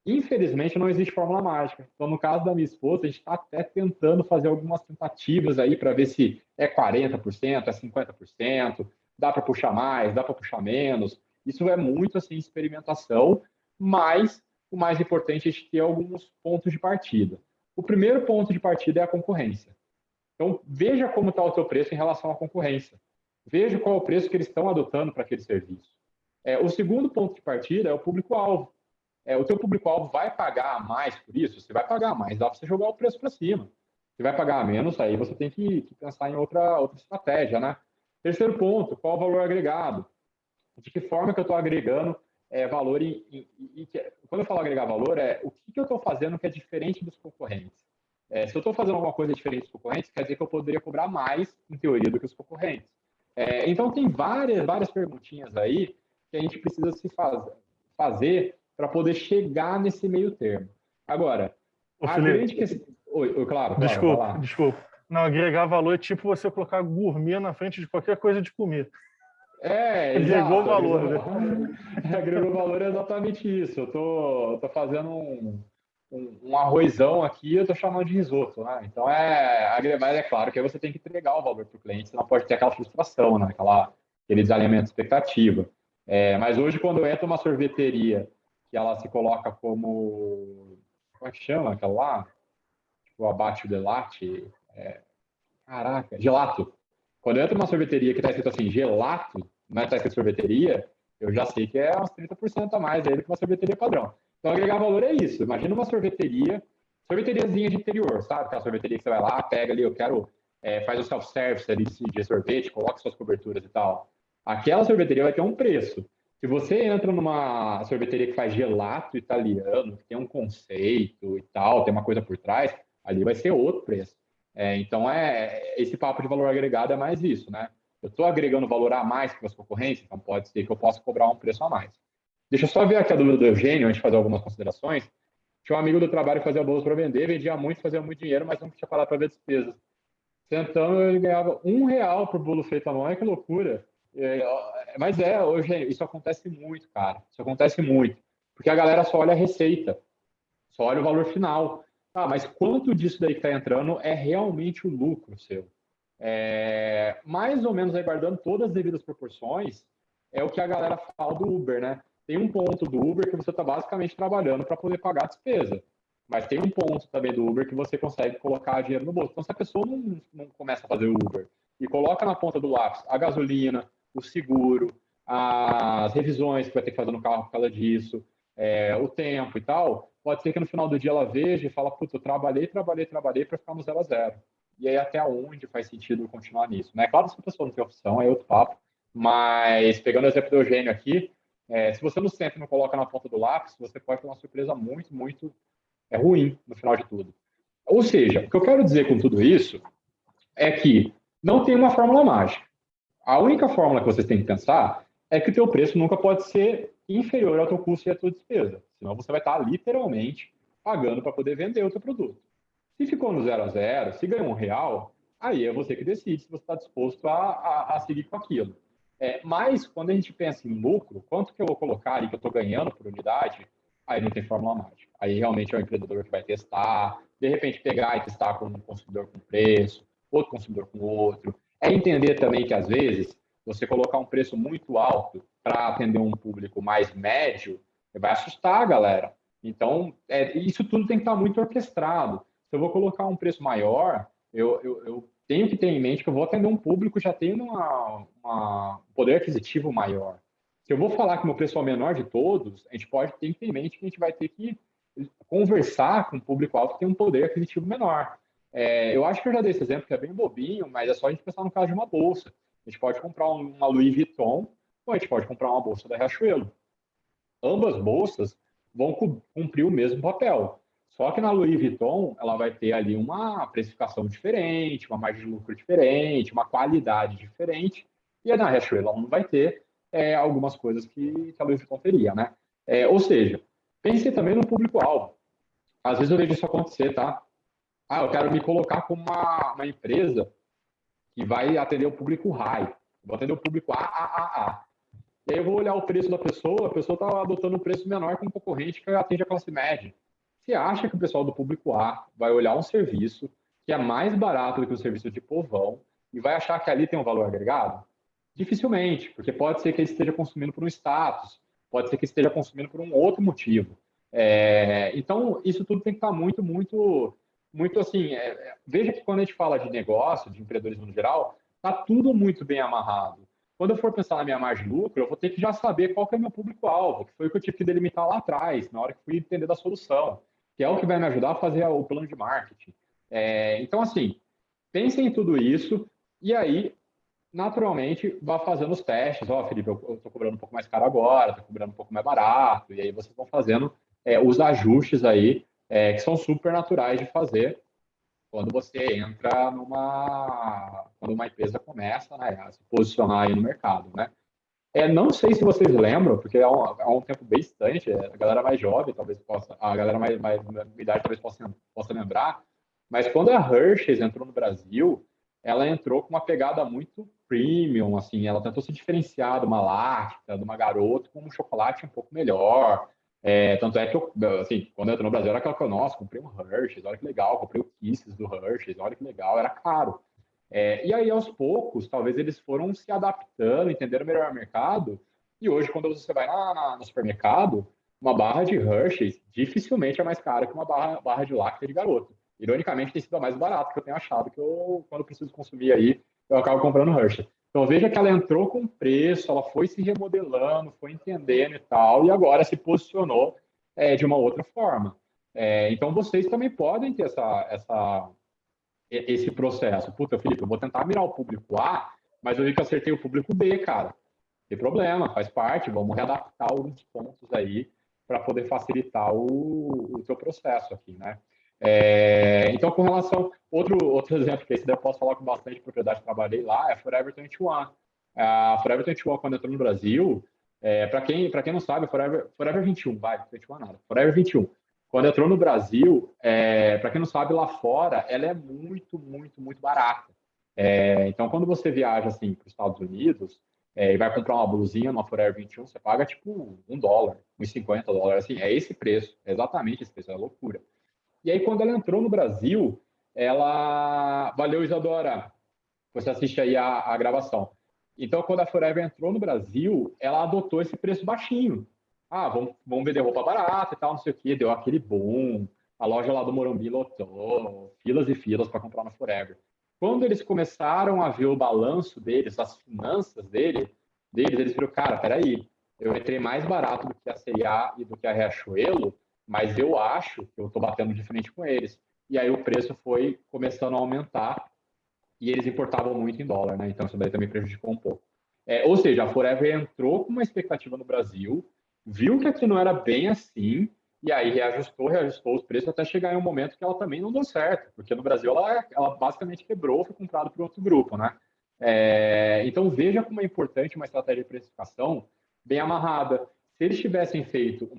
infelizmente não existe fórmula mágica. Então, no caso da minha esposa, a gente está até tentando fazer algumas tentativas aí para ver se é 40%, é 50%, dá para puxar mais, dá para puxar menos. Isso é muito assim experimentação, mas o mais importante é a gente ter alguns pontos de partida. O primeiro ponto de partida é a concorrência. Então, veja como está o seu preço em relação à concorrência. Veja qual é o preço que eles estão adotando para aquele serviço. O segundo ponto de partida é o público-alvo. O teu público-alvo vai pagar mais por isso? Você vai pagar mais, dá para você jogar o preço para cima. Se vai pagar menos, aí você tem que pensar em outra estratégia, né? Terceiro ponto, qual o valor agregado? De que forma que eu estou agregando valor quando eu falo agregar valor, o que eu estou fazendo que é diferente dos concorrentes. Se eu estou fazendo alguma coisa diferente dos concorrentes, quer dizer que eu poderia cobrar mais, em teoria, do que os concorrentes. Então, tem várias perguntinhas aí que a gente precisa se fazer para poder chegar nesse meio termo. Agora, Ô, a Felipe, grande questão... Oi, claro, vai lá. Desculpa. Não, agregar valor é tipo você colocar gourmet na frente de qualquer coisa de comer. Agregou Exato. valor, né? Agregou valor é exatamente isso. Eu tô fazendo um arrozão aqui, eu tô chamando de risoto, né? Então mas é claro que aí você tem que entregar o valor para o cliente, você não pode ter aquela frustração, né? Aquele desalinhamento de expectativa. Mas hoje, quando eu entro numa sorveteria que ela se coloca como é que chama aquela lá? Tipo, abate de latte. Caraca, gelato. Quando eu entro numa sorveteria que está escrito assim, gelato, não está escrito sorveteria, eu já sei que é uns 30% a mais aí do que uma sorveteria padrão. Então, agregar valor é isso. Imagina uma sorveteriazinha de interior, sabe? Aquela sorveteria que você vai lá, pega ali, eu quero, faz o self-service ali de sorvete, coloca suas coberturas e tal. Aquela sorveteria vai ter um preço. Se você entra numa sorveteria que faz gelato italiano, que tem um conceito e tal, tem uma coisa por trás, ali vai ser outro preço. Então, esse papo de valor agregado é mais isso, né? Eu estou agregando valor a mais que as concorrências, então pode ser que eu possa cobrar um preço a mais. Deixa eu só ver aqui a dúvida do Eugênio, antes de fazer algumas considerações. Tinha um amigo do trabalho que fazia bolos para vender, vendia muito, fazia muito dinheiro, mas não tinha parado para ver despesas. Sentando, ele ganhava R$ 1 por bolo feito à mão, que loucura. Mas Eugênio, isso acontece muito, cara. Isso acontece muito. Porque a galera só olha a receita, só olha o valor final. Mas quanto disso daí que está entrando é realmente o lucro seu? Mais ou menos aí guardando todas as devidas proporções, é o que a galera fala do Uber, né? Tem um ponto do Uber que você está basicamente trabalhando para poder pagar a despesa. Mas tem um ponto também do Uber que você consegue colocar dinheiro no bolso. Então, se a pessoa não começa a fazer Uber e coloca na ponta do lápis a gasolina, o seguro, as revisões que vai ter que fazer no carro por causa disso, o tempo e tal, pode ser que no final do dia ela veja e fala, puta, eu trabalhei para ficar no 0 a 0. E aí até onde faz sentido continuar nisso, né? Claro que se a pessoa não tem opção, é outro papo, mas pegando o exemplo do Eugênio aqui, se você não sempre não coloca na ponta do lápis, você pode ter uma surpresa muito, muito ruim no final de tudo. Ou seja, o que eu quero dizer com tudo isso é que não tem uma fórmula mágica. A única fórmula que vocês têm que pensar é que o teu preço nunca pode ser inferior ao teu custo e à tua despesa. Senão você vai estar literalmente pagando para poder vender o teu produto. Se ficou no 0 a 0, se ganhou R$ 1, aí é você que decide se você está disposto a seguir com aquilo. Mas, quando a gente pensa em lucro, quanto que eu vou colocar ali que eu estou ganhando por unidade, aí não tem fórmula mágica. Aí, realmente, é o empreendedor que vai testar, de repente, pegar e testar com um consumidor com preço, outro consumidor com outro. É entender também que, às vezes, você colocar um preço muito alto para atender um público mais médio, vai assustar a galera. Então, isso tudo tem que estar muito orquestrado. Se eu vou colocar um preço maior, eu tenho que ter em mente que eu vou atender um público que já tem um poder aquisitivo maior. Se eu vou falar que o meu preço é o menor de todos, a gente tem que ter em mente que a gente vai ter que conversar com um público-alvo que tem um poder aquisitivo menor. Eu acho que eu já dei esse exemplo, que é bem bobinho, mas é só a gente pensar no caso de uma bolsa. A gente pode comprar uma Louis Vuitton ou a gente pode comprar uma bolsa da Riachuelo. Ambas bolsas vão cumprir o mesmo papel. Só que na Louis Vuitton, ela vai ter ali uma precificação diferente, uma margem de lucro diferente, uma qualidade diferente. E na Riachuelo ela não vai ter algumas coisas que a Louis Vuitton teria, né? Ou seja, pense também no público-alvo. Às vezes eu vejo isso acontecer, tá? Eu quero me colocar como uma empresa que vai atender o público high. Vou atender o público AAA. E aí eu vou olhar o preço da pessoa, a pessoa está adotando um preço menor que um concorrente que atende a classe média. Você acha que o pessoal do público A vai olhar um serviço que é mais barato do que o serviço de povão e vai achar que ali tem um valor agregado? Dificilmente, porque pode ser que ele esteja consumindo por um status, pode ser que esteja consumindo por um outro motivo. Então, isso tudo tem que estar muito, muito, muito assim. Veja que quando a gente fala de negócio, de empreendedorismo no geral, está tudo muito bem amarrado. Quando eu for pensar na minha margem de lucro, eu vou ter que já saber qual que é o meu público-alvo, que foi o que eu tive que delimitar lá atrás, na hora que fui entender da solução, que é o que vai me ajudar a fazer o plano de marketing. Então, assim, pensem em tudo isso e aí, naturalmente, vá fazendo os testes. Felipe, eu estou cobrando um pouco mais caro agora, estou cobrando um pouco mais barato, e aí vocês vão fazendo os ajustes aí, que são super naturais de fazer quando você entra quando uma empresa começa, né, a se posicionar aí no mercado, né? Não sei se vocês lembram, porque há um tempo bem distante, a galera mais jovem talvez possa, a galera mais da minha idade talvez possa lembrar, mas quando a Hershey's entrou no Brasil, ela entrou com uma pegada muito premium, assim, ela tentou se diferenciar de uma Lacta, de uma Garoto, com um chocolate um pouco melhor. Tanto é que eu, assim, quando eu entrei no Brasil, era aquela que nossa, comprei um Hershey's, olha que legal, comprei o Kisses do Hershey's, olha que legal, era caro. E aí, aos poucos, talvez eles foram se adaptando, entendendo melhor o mercado, e hoje, quando você vai no supermercado, uma barra de Hershey's dificilmente é mais cara que uma barra de Lacta de Garoto. Ironicamente, tem sido a mais barata que eu tenho achado, que quando eu preciso consumir aí, eu acabo comprando Hershey. Então, veja que ela entrou com preço, ela foi se remodelando, foi entendendo e tal, e agora se posicionou de uma outra forma. Então, vocês também podem ter esse processo. Puta, Felipe, eu vou tentar mirar o público A, mas eu vi que eu acertei o público B, cara. Não tem problema, faz parte, vamos readaptar alguns pontos aí para poder facilitar o teu processo aqui, né? Então, com relação... Outro exemplo que esse daí eu posso falar com bastante propriedade, trabalhei lá, é a Forever 21. A Forever 21, quando entrou no Brasil, para quem não sabe, Forever 21, vai, 21 nada, Forever 21. Quando entrou no Brasil, para quem não sabe, lá fora, ela é muito, muito, muito barata. Então, quando você viaja assim, para os Estados Unidos e vai comprar uma blusinha numa Forever 21, você paga tipo $1, uns $50. Assim, é esse preço, é exatamente esse preço, é loucura. E aí, quando ela entrou no Brasil, ela... Valeu, Isadora. Você assiste aí a gravação. Então, quando a Forever entrou no Brasil, ela adotou esse preço baixinho. Vamos vender roupa barata e tal, não sei o quê. Deu aquele boom. A loja lá do Morumbi lotou. Filas e filas para comprar na Forever. Quando eles começaram a ver o balanço deles, as finanças deles, eles viram, cara, peraí, eu entrei mais barato do que a C&A e do que a Riachuelo, mas eu acho que eu estou batendo de frente com eles. E aí o preço foi começando a aumentar e eles importavam muito em dólar, né? Então isso daí também prejudicou um pouco. Ou seja, a Forever entrou com uma expectativa no Brasil, viu que aqui não era bem assim, e aí reajustou os preços até chegar em um momento que ela também não deu certo, porque no Brasil ela basicamente quebrou, foi comprada por outro grupo, né? Então veja como é importante uma estratégia de precificação bem amarrada. Se eles tivessem feito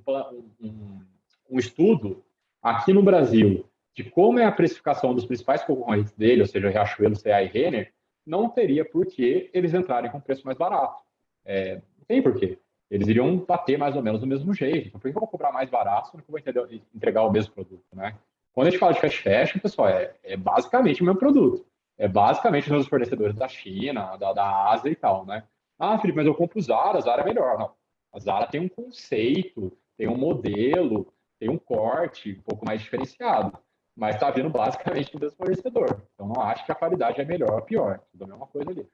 um estudo aqui no Brasil de como é a precificação dos principais concorrentes dele, ou seja, Riachuelo, C&A e Renner, não teria por que eles entrarem com preço mais barato. Não tem porquê. Eles iriam bater mais ou menos do mesmo jeito. Então, por que eu vou cobrar mais barato se eu não vou entregar o mesmo produto, né? Quando a gente fala de fast fashion, pessoal, é basicamente o mesmo produto. É basicamente os meus fornecedores da China, da Ásia e tal, né? Ah, Felipe, mas eu compro Zara, Zara é melhor. Não. A Zara tem um conceito, tem um modelo, tem um corte um pouco mais diferenciado, mas está vindo basicamente do mesmo fornecedor. Então, não acho que a qualidade é melhor ou pior. Tudo a mesma coisa ali.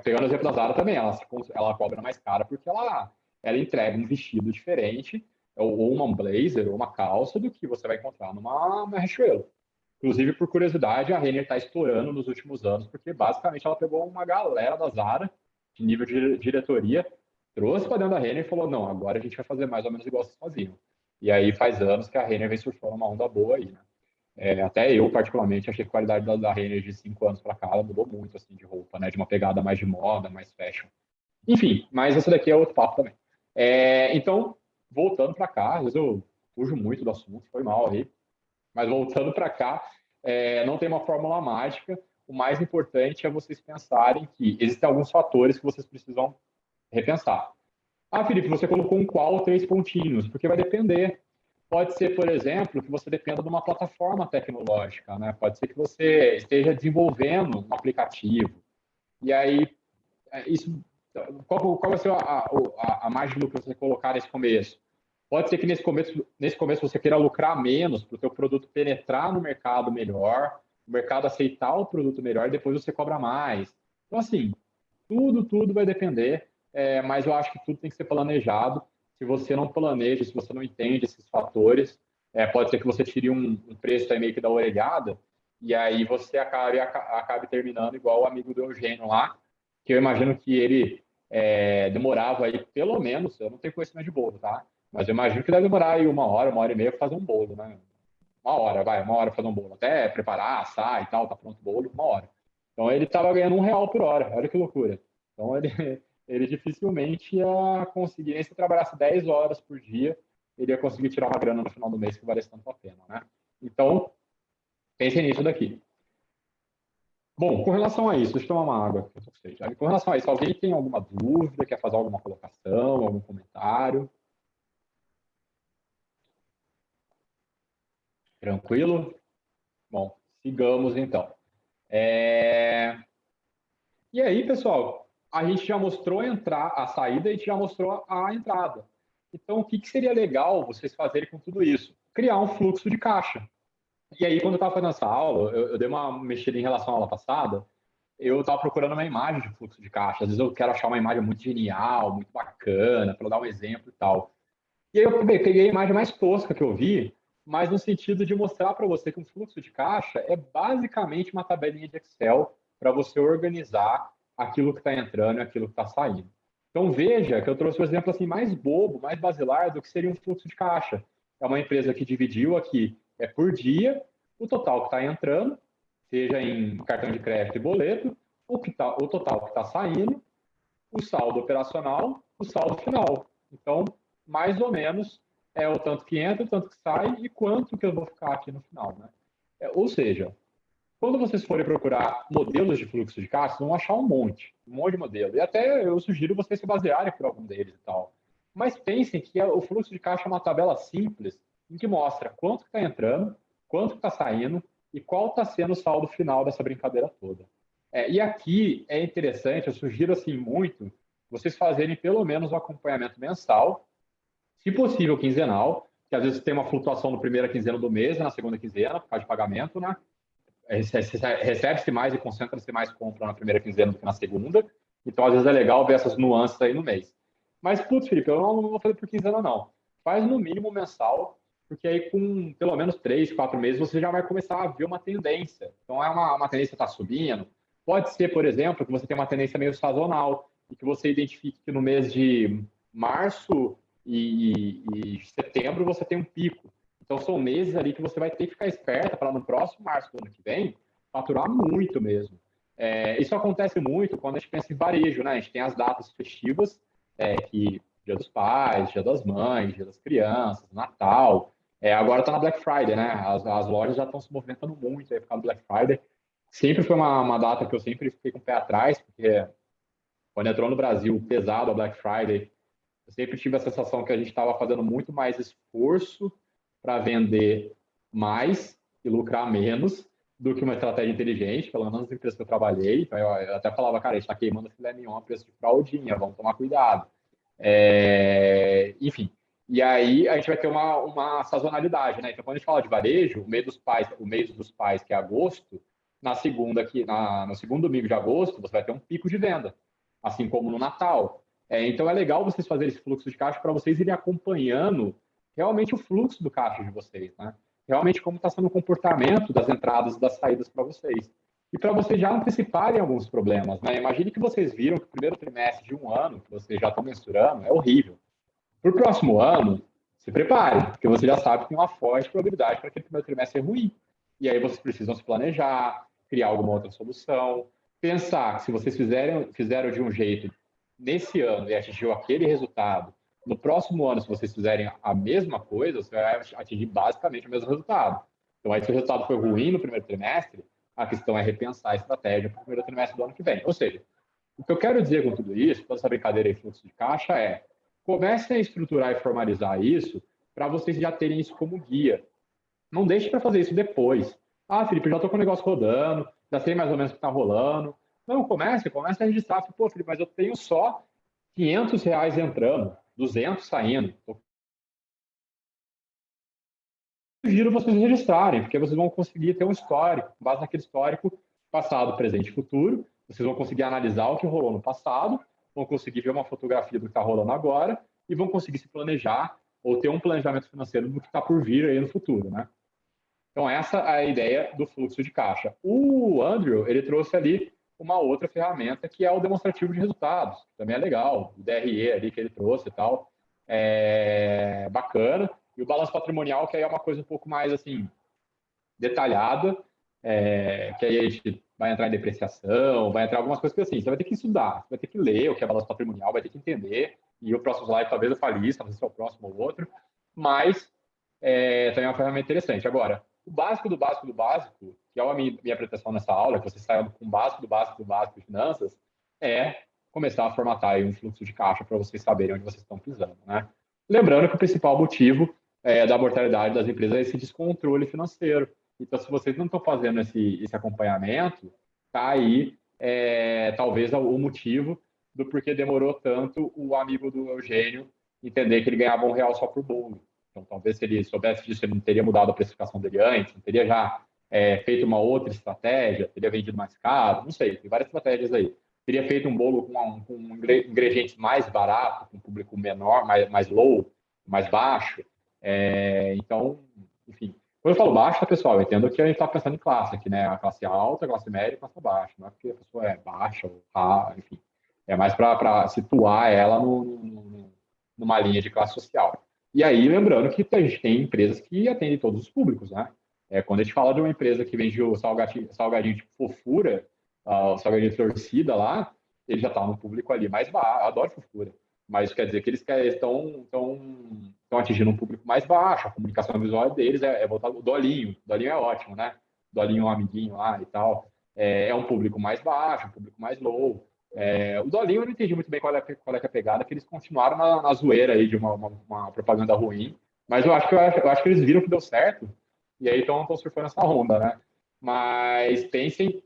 Pegando o exemplo da Zara também, ela cobra mais cara porque ela entrega um vestido diferente, ou uma blazer, ou uma calça, do que você vai encontrar numa Riachuelo. Inclusive, por curiosidade, a Renner está estourando nos últimos anos, porque basicamente ela pegou uma galera da Zara, de nível de diretoria, trouxe para dentro da Renner e falou: não, agora a gente vai fazer mais ou menos igual vocês faziam. E aí faz anos que a Renner vem surfando uma onda boa aí, né? Até eu, particularmente, achei que a qualidade da Renner de 5 anos para cá ela mudou muito, assim, de roupa, né? De uma pegada mais de moda, mais fashion. Enfim, mas esse daqui é outro papo também. Então, voltando para cá, às vezes eu fujo muito do assunto, foi mal aí. Mas voltando para cá, não tem uma fórmula mágica. O mais importante é vocês pensarem que existem alguns fatores que vocês precisam repensar. Ah, Felipe, você colocou um qual 3 pontinhos? Porque vai depender. Pode ser, por exemplo, que você dependa de uma plataforma tecnológica, né? Pode ser que você esteja desenvolvendo um aplicativo. E aí, isso, qual vai ser a margem de lucro que você colocar nesse começo? Pode ser que nesse começo você queira lucrar menos para o teu produto penetrar no mercado melhor, o mercado aceitar o produto melhor e depois você cobra mais. Então, assim, tudo vai depender, mas eu acho que tudo tem que ser planejado. Se você não planeja, se você não entende esses fatores, pode ser que você tire um preço aí meio que da orelhada e aí você acabe terminando igual o amigo do Eugênio lá, que eu imagino que ele demorava aí pelo menos, eu não tenho conhecimento de bolo, tá? Mas eu imagino que deve demorar aí 1 hora e meia para fazer um bolo, né? 1 hora fazer um bolo. Até preparar, assar e tal, tá pronto o bolo, 1 hora. Então ele estava ganhando R$ 1 por hora, olha que loucura. Então ele dificilmente ia conseguir, nem se trabalhasse 10 horas por dia, ele ia conseguir tirar uma grana no final do mês que valesse tanto a pena, né? Então, pensem nisso daqui. Bom, com relação a isso, deixa eu tomar uma água. Com relação a isso, alguém tem alguma dúvida, quer fazer alguma colocação, algum comentário? Tranquilo? Bom, sigamos então. E aí, pessoal, a gente já mostrou a saída e a gente já mostrou a entrada. Então, o que seria legal vocês fazerem com tudo isso? Criar um fluxo de caixa. E aí, quando eu estava fazendo essa aula, eu dei uma mexida em relação à aula passada, eu estava procurando uma imagem de fluxo de caixa. Às vezes eu quero achar uma imagem muito genial, muito bacana, para dar um exemplo e tal. E aí eu peguei a imagem mais tosca que eu vi, mas no sentido de mostrar para você que um fluxo de caixa é basicamente uma tabelinha de Excel para você organizar aquilo que está entrando e aquilo que está saindo. Então veja que eu trouxe o um exemplo assim mais bobo, mais basilar do que seria um fluxo de caixa. É uma empresa que dividiu aqui por dia o total que está entrando, seja em cartão de crédito e boleto, o total que está saindo, o saldo operacional, o saldo final. Então, mais ou menos, é o tanto que entra, o tanto que sai e quanto que eu vou ficar aqui no final, né? Ou seja, quando vocês forem procurar modelos de fluxo de caixa, vão achar um monte de modelo. E até eu sugiro vocês se basearem por algum deles e tal. Mas pensem que o fluxo de caixa é uma tabela simples em que mostra quanto está entrando, quanto está saindo e qual está sendo o saldo final dessa brincadeira toda. E aqui é interessante, eu sugiro assim muito, vocês fazerem pelo menos um acompanhamento mensal, se possível quinzenal, que às vezes tem uma flutuação na primeira quinzena do mês, na segunda quinzena, por causa de pagamento, né? Recebe-se mais e concentra-se mais compra na primeira quinzena do que na segunda. Então, às vezes é legal ver essas nuances aí no mês. Mas, putz, Felipe, eu não vou fazer por quinzena, não. Faz no mínimo mensal, porque aí com pelo menos 3, 4 meses você já vai começar a ver uma tendência. Então, é uma tendência que está subindo. Pode ser, por exemplo, que você tem uma tendência meio sazonal e que você identifique que no mês de março e setembro você tem um pico. Então, são meses ali que você vai ter que ficar esperta para no próximo março do ano que vem faturar muito mesmo. Isso acontece muito quando a gente pensa em varejo, né? A gente tem as datas festivas, que Dia dos Pais, Dia das Mães, Dia das Crianças, Natal. Agora está na Black Friday, né? As lojas já estão se movimentando muito aí por causa do Black Friday. Sempre foi uma data que eu sempre fiquei com o pé atrás, porque quando entrou no Brasil pesado a Black Friday, eu sempre tive a sensação que a gente estava fazendo muito mais esforço para vender mais e lucrar menos do que uma estratégia inteligente, pelo menos nas empresas que eu trabalhei. Então, eu até falava, cara, a gente está queimando filé mignon a preço de fraldinha, vamos tomar cuidado. Enfim, e aí a gente vai ter uma sazonalidade, né? Então, quando a gente fala de varejo, o mês dos pais, que é agosto, no segundo domingo de agosto, você vai ter um pico de venda, assim como no Natal. Então, é legal vocês fazerem esse fluxo de caixa para vocês irem acompanhando realmente o fluxo do caixa de vocês, né? Realmente como está sendo o comportamento das entradas e das saídas para vocês. E para vocês já anteciparem alguns problemas, né? Imagine que vocês viram que o primeiro trimestre de um ano, que vocês já estão mensurando, é horrível. Para o próximo ano, se prepare, porque você já sabe que tem uma forte probabilidade para aquele primeiro trimestre ser ruim. E aí vocês precisam se planejar, criar alguma outra solução, pensar que se vocês fizeram de um jeito nesse ano e atingiu aquele resultado, no próximo ano, se vocês fizerem a mesma coisa, você vai atingir basicamente o mesmo resultado. Então, aí, se o resultado foi ruim no primeiro trimestre, a questão é repensar a estratégia para o primeiro trimestre do ano que vem. Ou seja, o que eu quero dizer com tudo isso, toda essa brincadeira de fluxo de caixa, é comecem a estruturar e formalizar isso para vocês já terem isso como guia. Não deixe para fazer isso depois. Ah, Felipe, eu já estou com o negócio rodando, já sei mais ou menos o que está rolando. Não, comece a registrar. Pô, Felipe, mas eu tenho só R$ 500 entrando, 200 saindo. Eu sugiro vocês registrarem, porque vocês vão conseguir ter um histórico, com base naquele histórico passado, presente e futuro. Vocês vão conseguir analisar o que rolou no passado, vão conseguir ver uma fotografia do que está rolando agora e vão conseguir se planejar ou ter um planejamento financeiro do que está por vir aí no futuro, né? Então, essa é a ideia do fluxo de caixa. O Andrew, ele trouxe ali uma outra ferramenta que é o demonstrativo de resultados. Também é legal, o DRE ali que ele trouxe e tal. É bacana. E o balanço patrimonial, que aí é uma coisa um pouco mais, assim, detalhada, que aí a gente vai entrar em depreciação, vai entrar algumas coisas que, assim, você vai ter que estudar, você vai ter que ler o que é balanço patrimonial, vai ter que entender. E o próximo slide, talvez eu fale isso, talvez seja o próximo ou outro. Mas também é uma ferramenta interessante. Agora, o básico do básico do básico, que é a minha apresentação nessa aula, que você saiba com o básico do básico do básico de finanças, é começar a formatar aí um fluxo de caixa para vocês saberem onde vocês estão pisando, né? Lembrando que o principal motivo da mortalidade das empresas é esse descontrole financeiro. Então, se vocês não estão fazendo esse acompanhamento, tá aí talvez o motivo do porquê demorou tanto o amigo do Eugênio entender que ele ganhava R$ 1 só por bolo. Então, talvez se ele soubesse disso, ele não teria mudado a precificação dele antes, não teria já feito uma outra estratégia, teria vendido mais caro, não sei, tem várias estratégias aí. Teria feito um bolo com ingredientes mais baratos, com um público menor, mais low, mais baixo. Então, enfim. Quando eu falo baixo, tá, pessoal, eu entendo que a gente está pensando em classe aqui, né? A classe alta, a classe média e a classe baixa. Não é porque a pessoa é baixa ou enfim. É mais para situar ela numa linha de classe social. E aí, lembrando que a gente tem empresas que atendem todos os públicos, né? Quando a gente fala de uma empresa que vende o salgadinho tipo fofura, o salgadinho de torcida lá, ele já está no público ali mais baixo. Eu adoro fofura. Mas quer dizer que eles estão atingindo um público mais baixo, a comunicação visual deles é voltada. O Dolinho é ótimo, né? Dolinho é um amiguinho lá e tal. É um público mais baixo, um público mais low. O Dolinho eu não entendi muito bem qual é a pegada, que eles continuaram na zoeira aí de uma propaganda ruim, mas eu acho que eles viram que deu certo e aí estão surfando essa onda, né? Mas pensem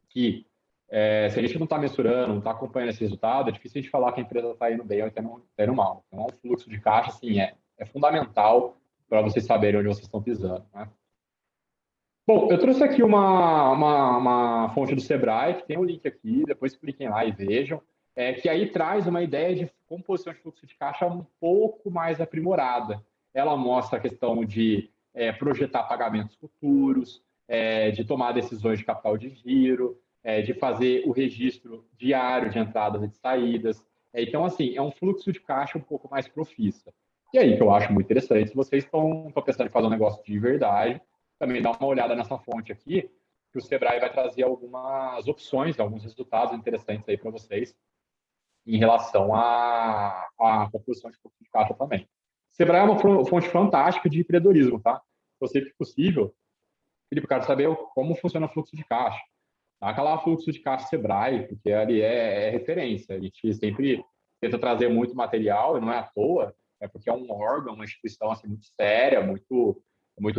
que se a gente não está mensurando, não está acompanhando esse resultado, é difícil a gente falar que a empresa está indo bem ou está indo mal. Então, o fluxo de caixa, assim, é fundamental para vocês saberem onde vocês estão pisando, né? Bom, eu trouxe aqui uma fonte do Sebrae, que tem um link aqui, depois cliquem lá e vejam, que aí traz uma ideia de composição de fluxo de caixa um pouco mais aprimorada. Ela mostra a questão de projetar pagamentos futuros, de tomar decisões de capital de giro, de fazer o registro diário de entradas e de saídas. Então, assim, é um fluxo de caixa um pouco mais profissa. E aí que eu acho muito interessante, se vocês estão pensando em fazer um negócio de verdade, também dá uma olhada nessa fonte aqui, que o Sebrae vai trazer algumas opções, alguns resultados interessantes aí para vocês em relação à composição de fluxo de caixa também. Sebrae é uma fonte fantástica de empreendedorismo, tá? Se você, se possível, Felipe, eu quero saber como funciona o fluxo de caixa. Dá aquela fluxo de caixa Sebrae, porque ali é referência. A gente sempre tenta trazer muito material, e não é à toa, é porque é um órgão, uma instituição assim, muito séria, muito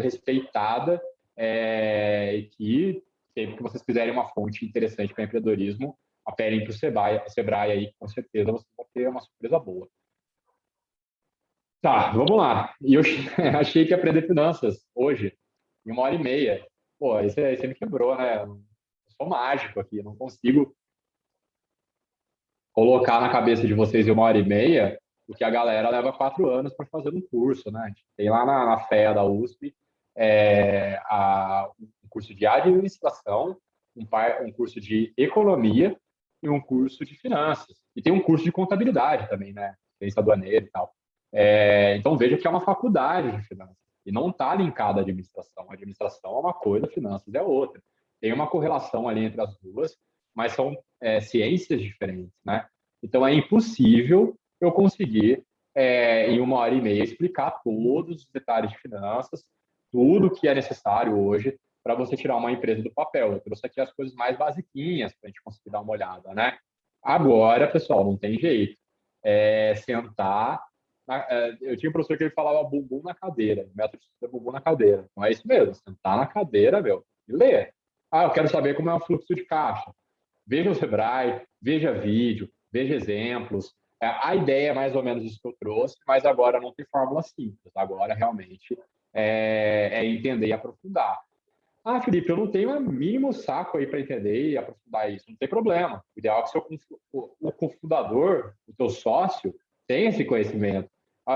respeitada, e que sempre que vocês quiserem uma fonte interessante para empreendedorismo, apelem para o Sebrae aí, com certeza vocês vão ter uma surpresa boa. Tá, vamos lá. E eu achei que ia aprender finanças hoje, em 1h30. Pô, aí você me quebrou, né? Eu sou mágico aqui, não consigo colocar na cabeça de vocês em 1h30 o que a galera leva 4 anos para fazer um curso, né? A gente tem lá na FEA da USP um curso de administração, um curso de economia e um curso de finanças. E tem um curso de contabilidade também, né? Ciência aduaneira e tal. Então veja que é uma faculdade de finanças e não está linkada à administração. A administração é uma coisa, finanças é outra. Tem uma correlação ali entre as duas, mas são ciências diferentes, né? Então é impossível eu conseguir em 1h30 explicar todos os detalhes de finanças, tudo que é necessário hoje para você tirar uma empresa do papel. Eu trouxe aqui as coisas mais basiquinhas para a gente conseguir dar uma olhada, né? Agora, pessoal, não tem jeito. Sentar. Eu tinha um professor que ele falava bumbum na cadeira, o método de estudo é bumbum na cadeira. Então é isso mesmo, sentar na cadeira, meu, e ler. Eu quero saber como é o fluxo de caixa. Veja o Sebrae, veja vídeo, veja exemplos. A ideia é mais ou menos isso que eu trouxe, mas agora não tem fórmula simples. Agora, realmente, é entender e aprofundar. Felipe, eu não tenho o mínimo saco aí para entender e aprofundar isso. Não tem problema. O ideal é que o cofundador, o teu sócio, tenha esse conhecimento.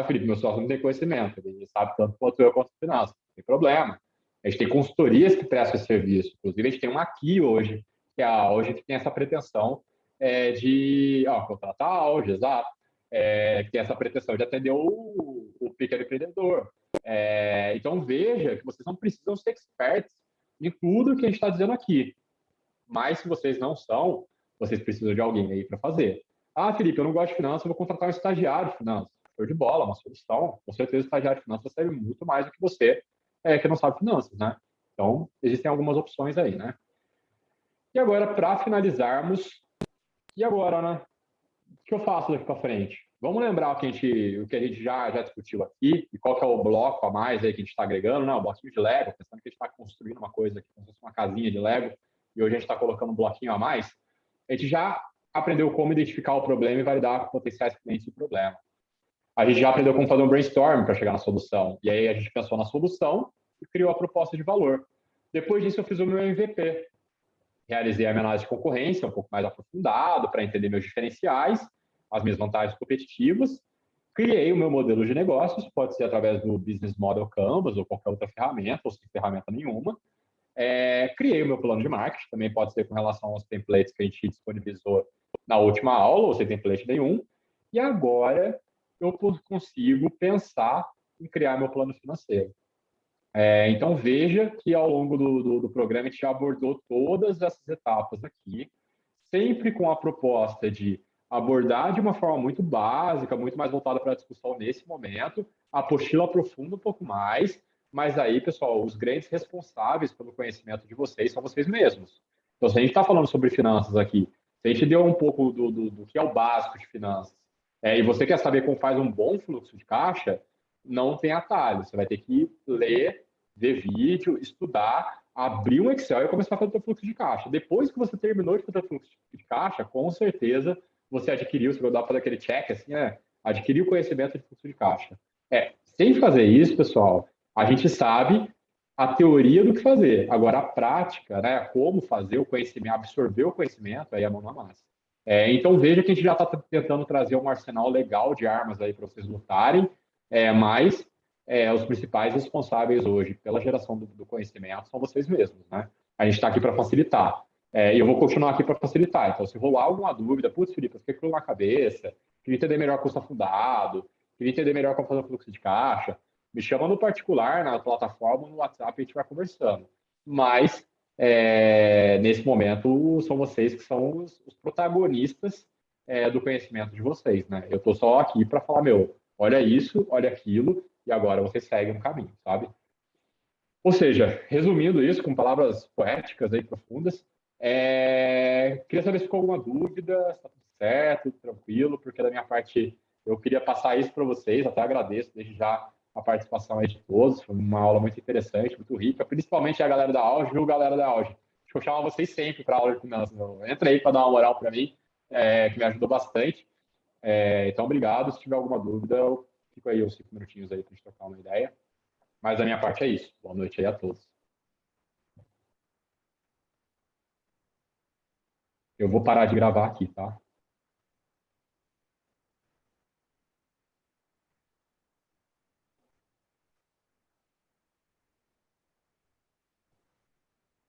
Felipe, meu sócio não tem conhecimento. Ele sabe tanto quanto eu quanto finanças. Não tem problema. A gente tem consultorias que prestam esse serviço. Inclusive, a gente tem uma aqui hoje, hoje que tem essa pretensão de contratar a Auge, exato. Que tem essa pretensão de atender o pequeno empreendedor. Então, veja que vocês não precisam ser experts em tudo que a gente está dizendo aqui. Mas, se vocês não são, vocês precisam de alguém aí para fazer. Felipe, eu não gosto de finanças, eu vou contratar um estagiário de finanças. Show de bola, uma solução. Com certeza, o estagiário de finanças serve muito mais do que você que não sabe finanças, né? Então, existem algumas opções aí, né? E agora, para finalizarmos, e agora, né? O que eu faço daqui para frente? Vamos lembrar o que a gente já discutiu aqui e qual que é o bloco a mais aí que a gente está agregando, né? O bloquinho de Lego, pensando que a gente está construindo uma coisa aqui, como se fosse uma casinha de Lego, e hoje a gente está colocando um bloquinho a mais. A gente já aprendeu como identificar o problema e validar potenciais clientes do problema. A gente já aprendeu como fazer um brainstorm para chegar na solução. E aí a gente pensou na solução e criou a proposta de valor. Depois disso, eu fiz o meu MVP. Realizei a minha análise de concorrência um pouco mais aprofundado para entender meus diferenciais, as minhas vantagens competitivas. Criei o meu modelo de negócios, pode ser através do Business Model Canvas ou qualquer outra ferramenta, ou sem ferramenta nenhuma. Criei o meu plano de marketing, também pode ser com relação aos templates que a gente disponibilizou na última aula, ou sem template nenhum. E agora eu consigo pensar em criar meu plano financeiro. Então, veja que ao longo do programa a gente já abordou todas essas etapas aqui, sempre com a proposta de abordar de uma forma muito básica, muito mais voltada para a discussão nesse momento. A apostila aprofunda um pouco mais, mas aí, pessoal, os grandes responsáveis pelo conhecimento de vocês são vocês mesmos. Então, se a gente está falando sobre finanças aqui, se a gente deu um pouco do que é o básico de finanças, e você quer saber como faz um bom fluxo de caixa, não tem atalho. Você vai ter que ler, ver vídeo, estudar, abrir um Excel e começar a fazer o fluxo de caixa. Depois que você terminou de fazer o fluxo de caixa, com certeza você adquiriu, você vai dar para fazer aquele check, assim, adquiriu o conhecimento de fluxo de caixa. Sem fazer isso, pessoal, a gente sabe a teoria do que fazer. Agora, a prática, né, como fazer o conhecimento, absorver o conhecimento, aí é a mão na massa. Então, veja que a gente já está tentando trazer um arsenal legal de armas aí para vocês lutarem, mas os principais responsáveis hoje pela geração do conhecimento são vocês mesmos, né? A gente está aqui para facilitar. E eu vou continuar aqui para facilitar. Então, se rolar alguma dúvida, putz, Felipe, eu fiquei com na cabeça, queria entender melhor custo afundado, queria entender melhor como fazer o fluxo de caixa, me chama no particular, na plataforma, no WhatsApp, a gente vai conversando. Mas, nesse momento, são vocês que são os protagonistas do conhecimento de vocês, né? Eu estou só aqui para falar, olha isso, olha aquilo, e agora vocês seguem um caminho, sabe? Ou seja, resumindo isso com palavras poéticas aí profundas, Queria saber se ficou alguma dúvida, se está tudo certo, tudo tranquilo, porque da minha parte eu queria passar isso para vocês, até agradeço desde já a participação aí de todos, foi uma aula muito interessante, muito rica, principalmente a galera da Auge, viu, galera da Auge? Acho que eu chamo vocês sempre para a aula de finanças, entra aí para dar uma moral para mim, que me ajudou bastante. Então, obrigado, se tiver alguma dúvida, eu fico aí uns 5 minutinhos aí para a gente trocar uma ideia, mas da minha parte é isso, boa noite aí a todos. Eu vou parar de gravar aqui, tá?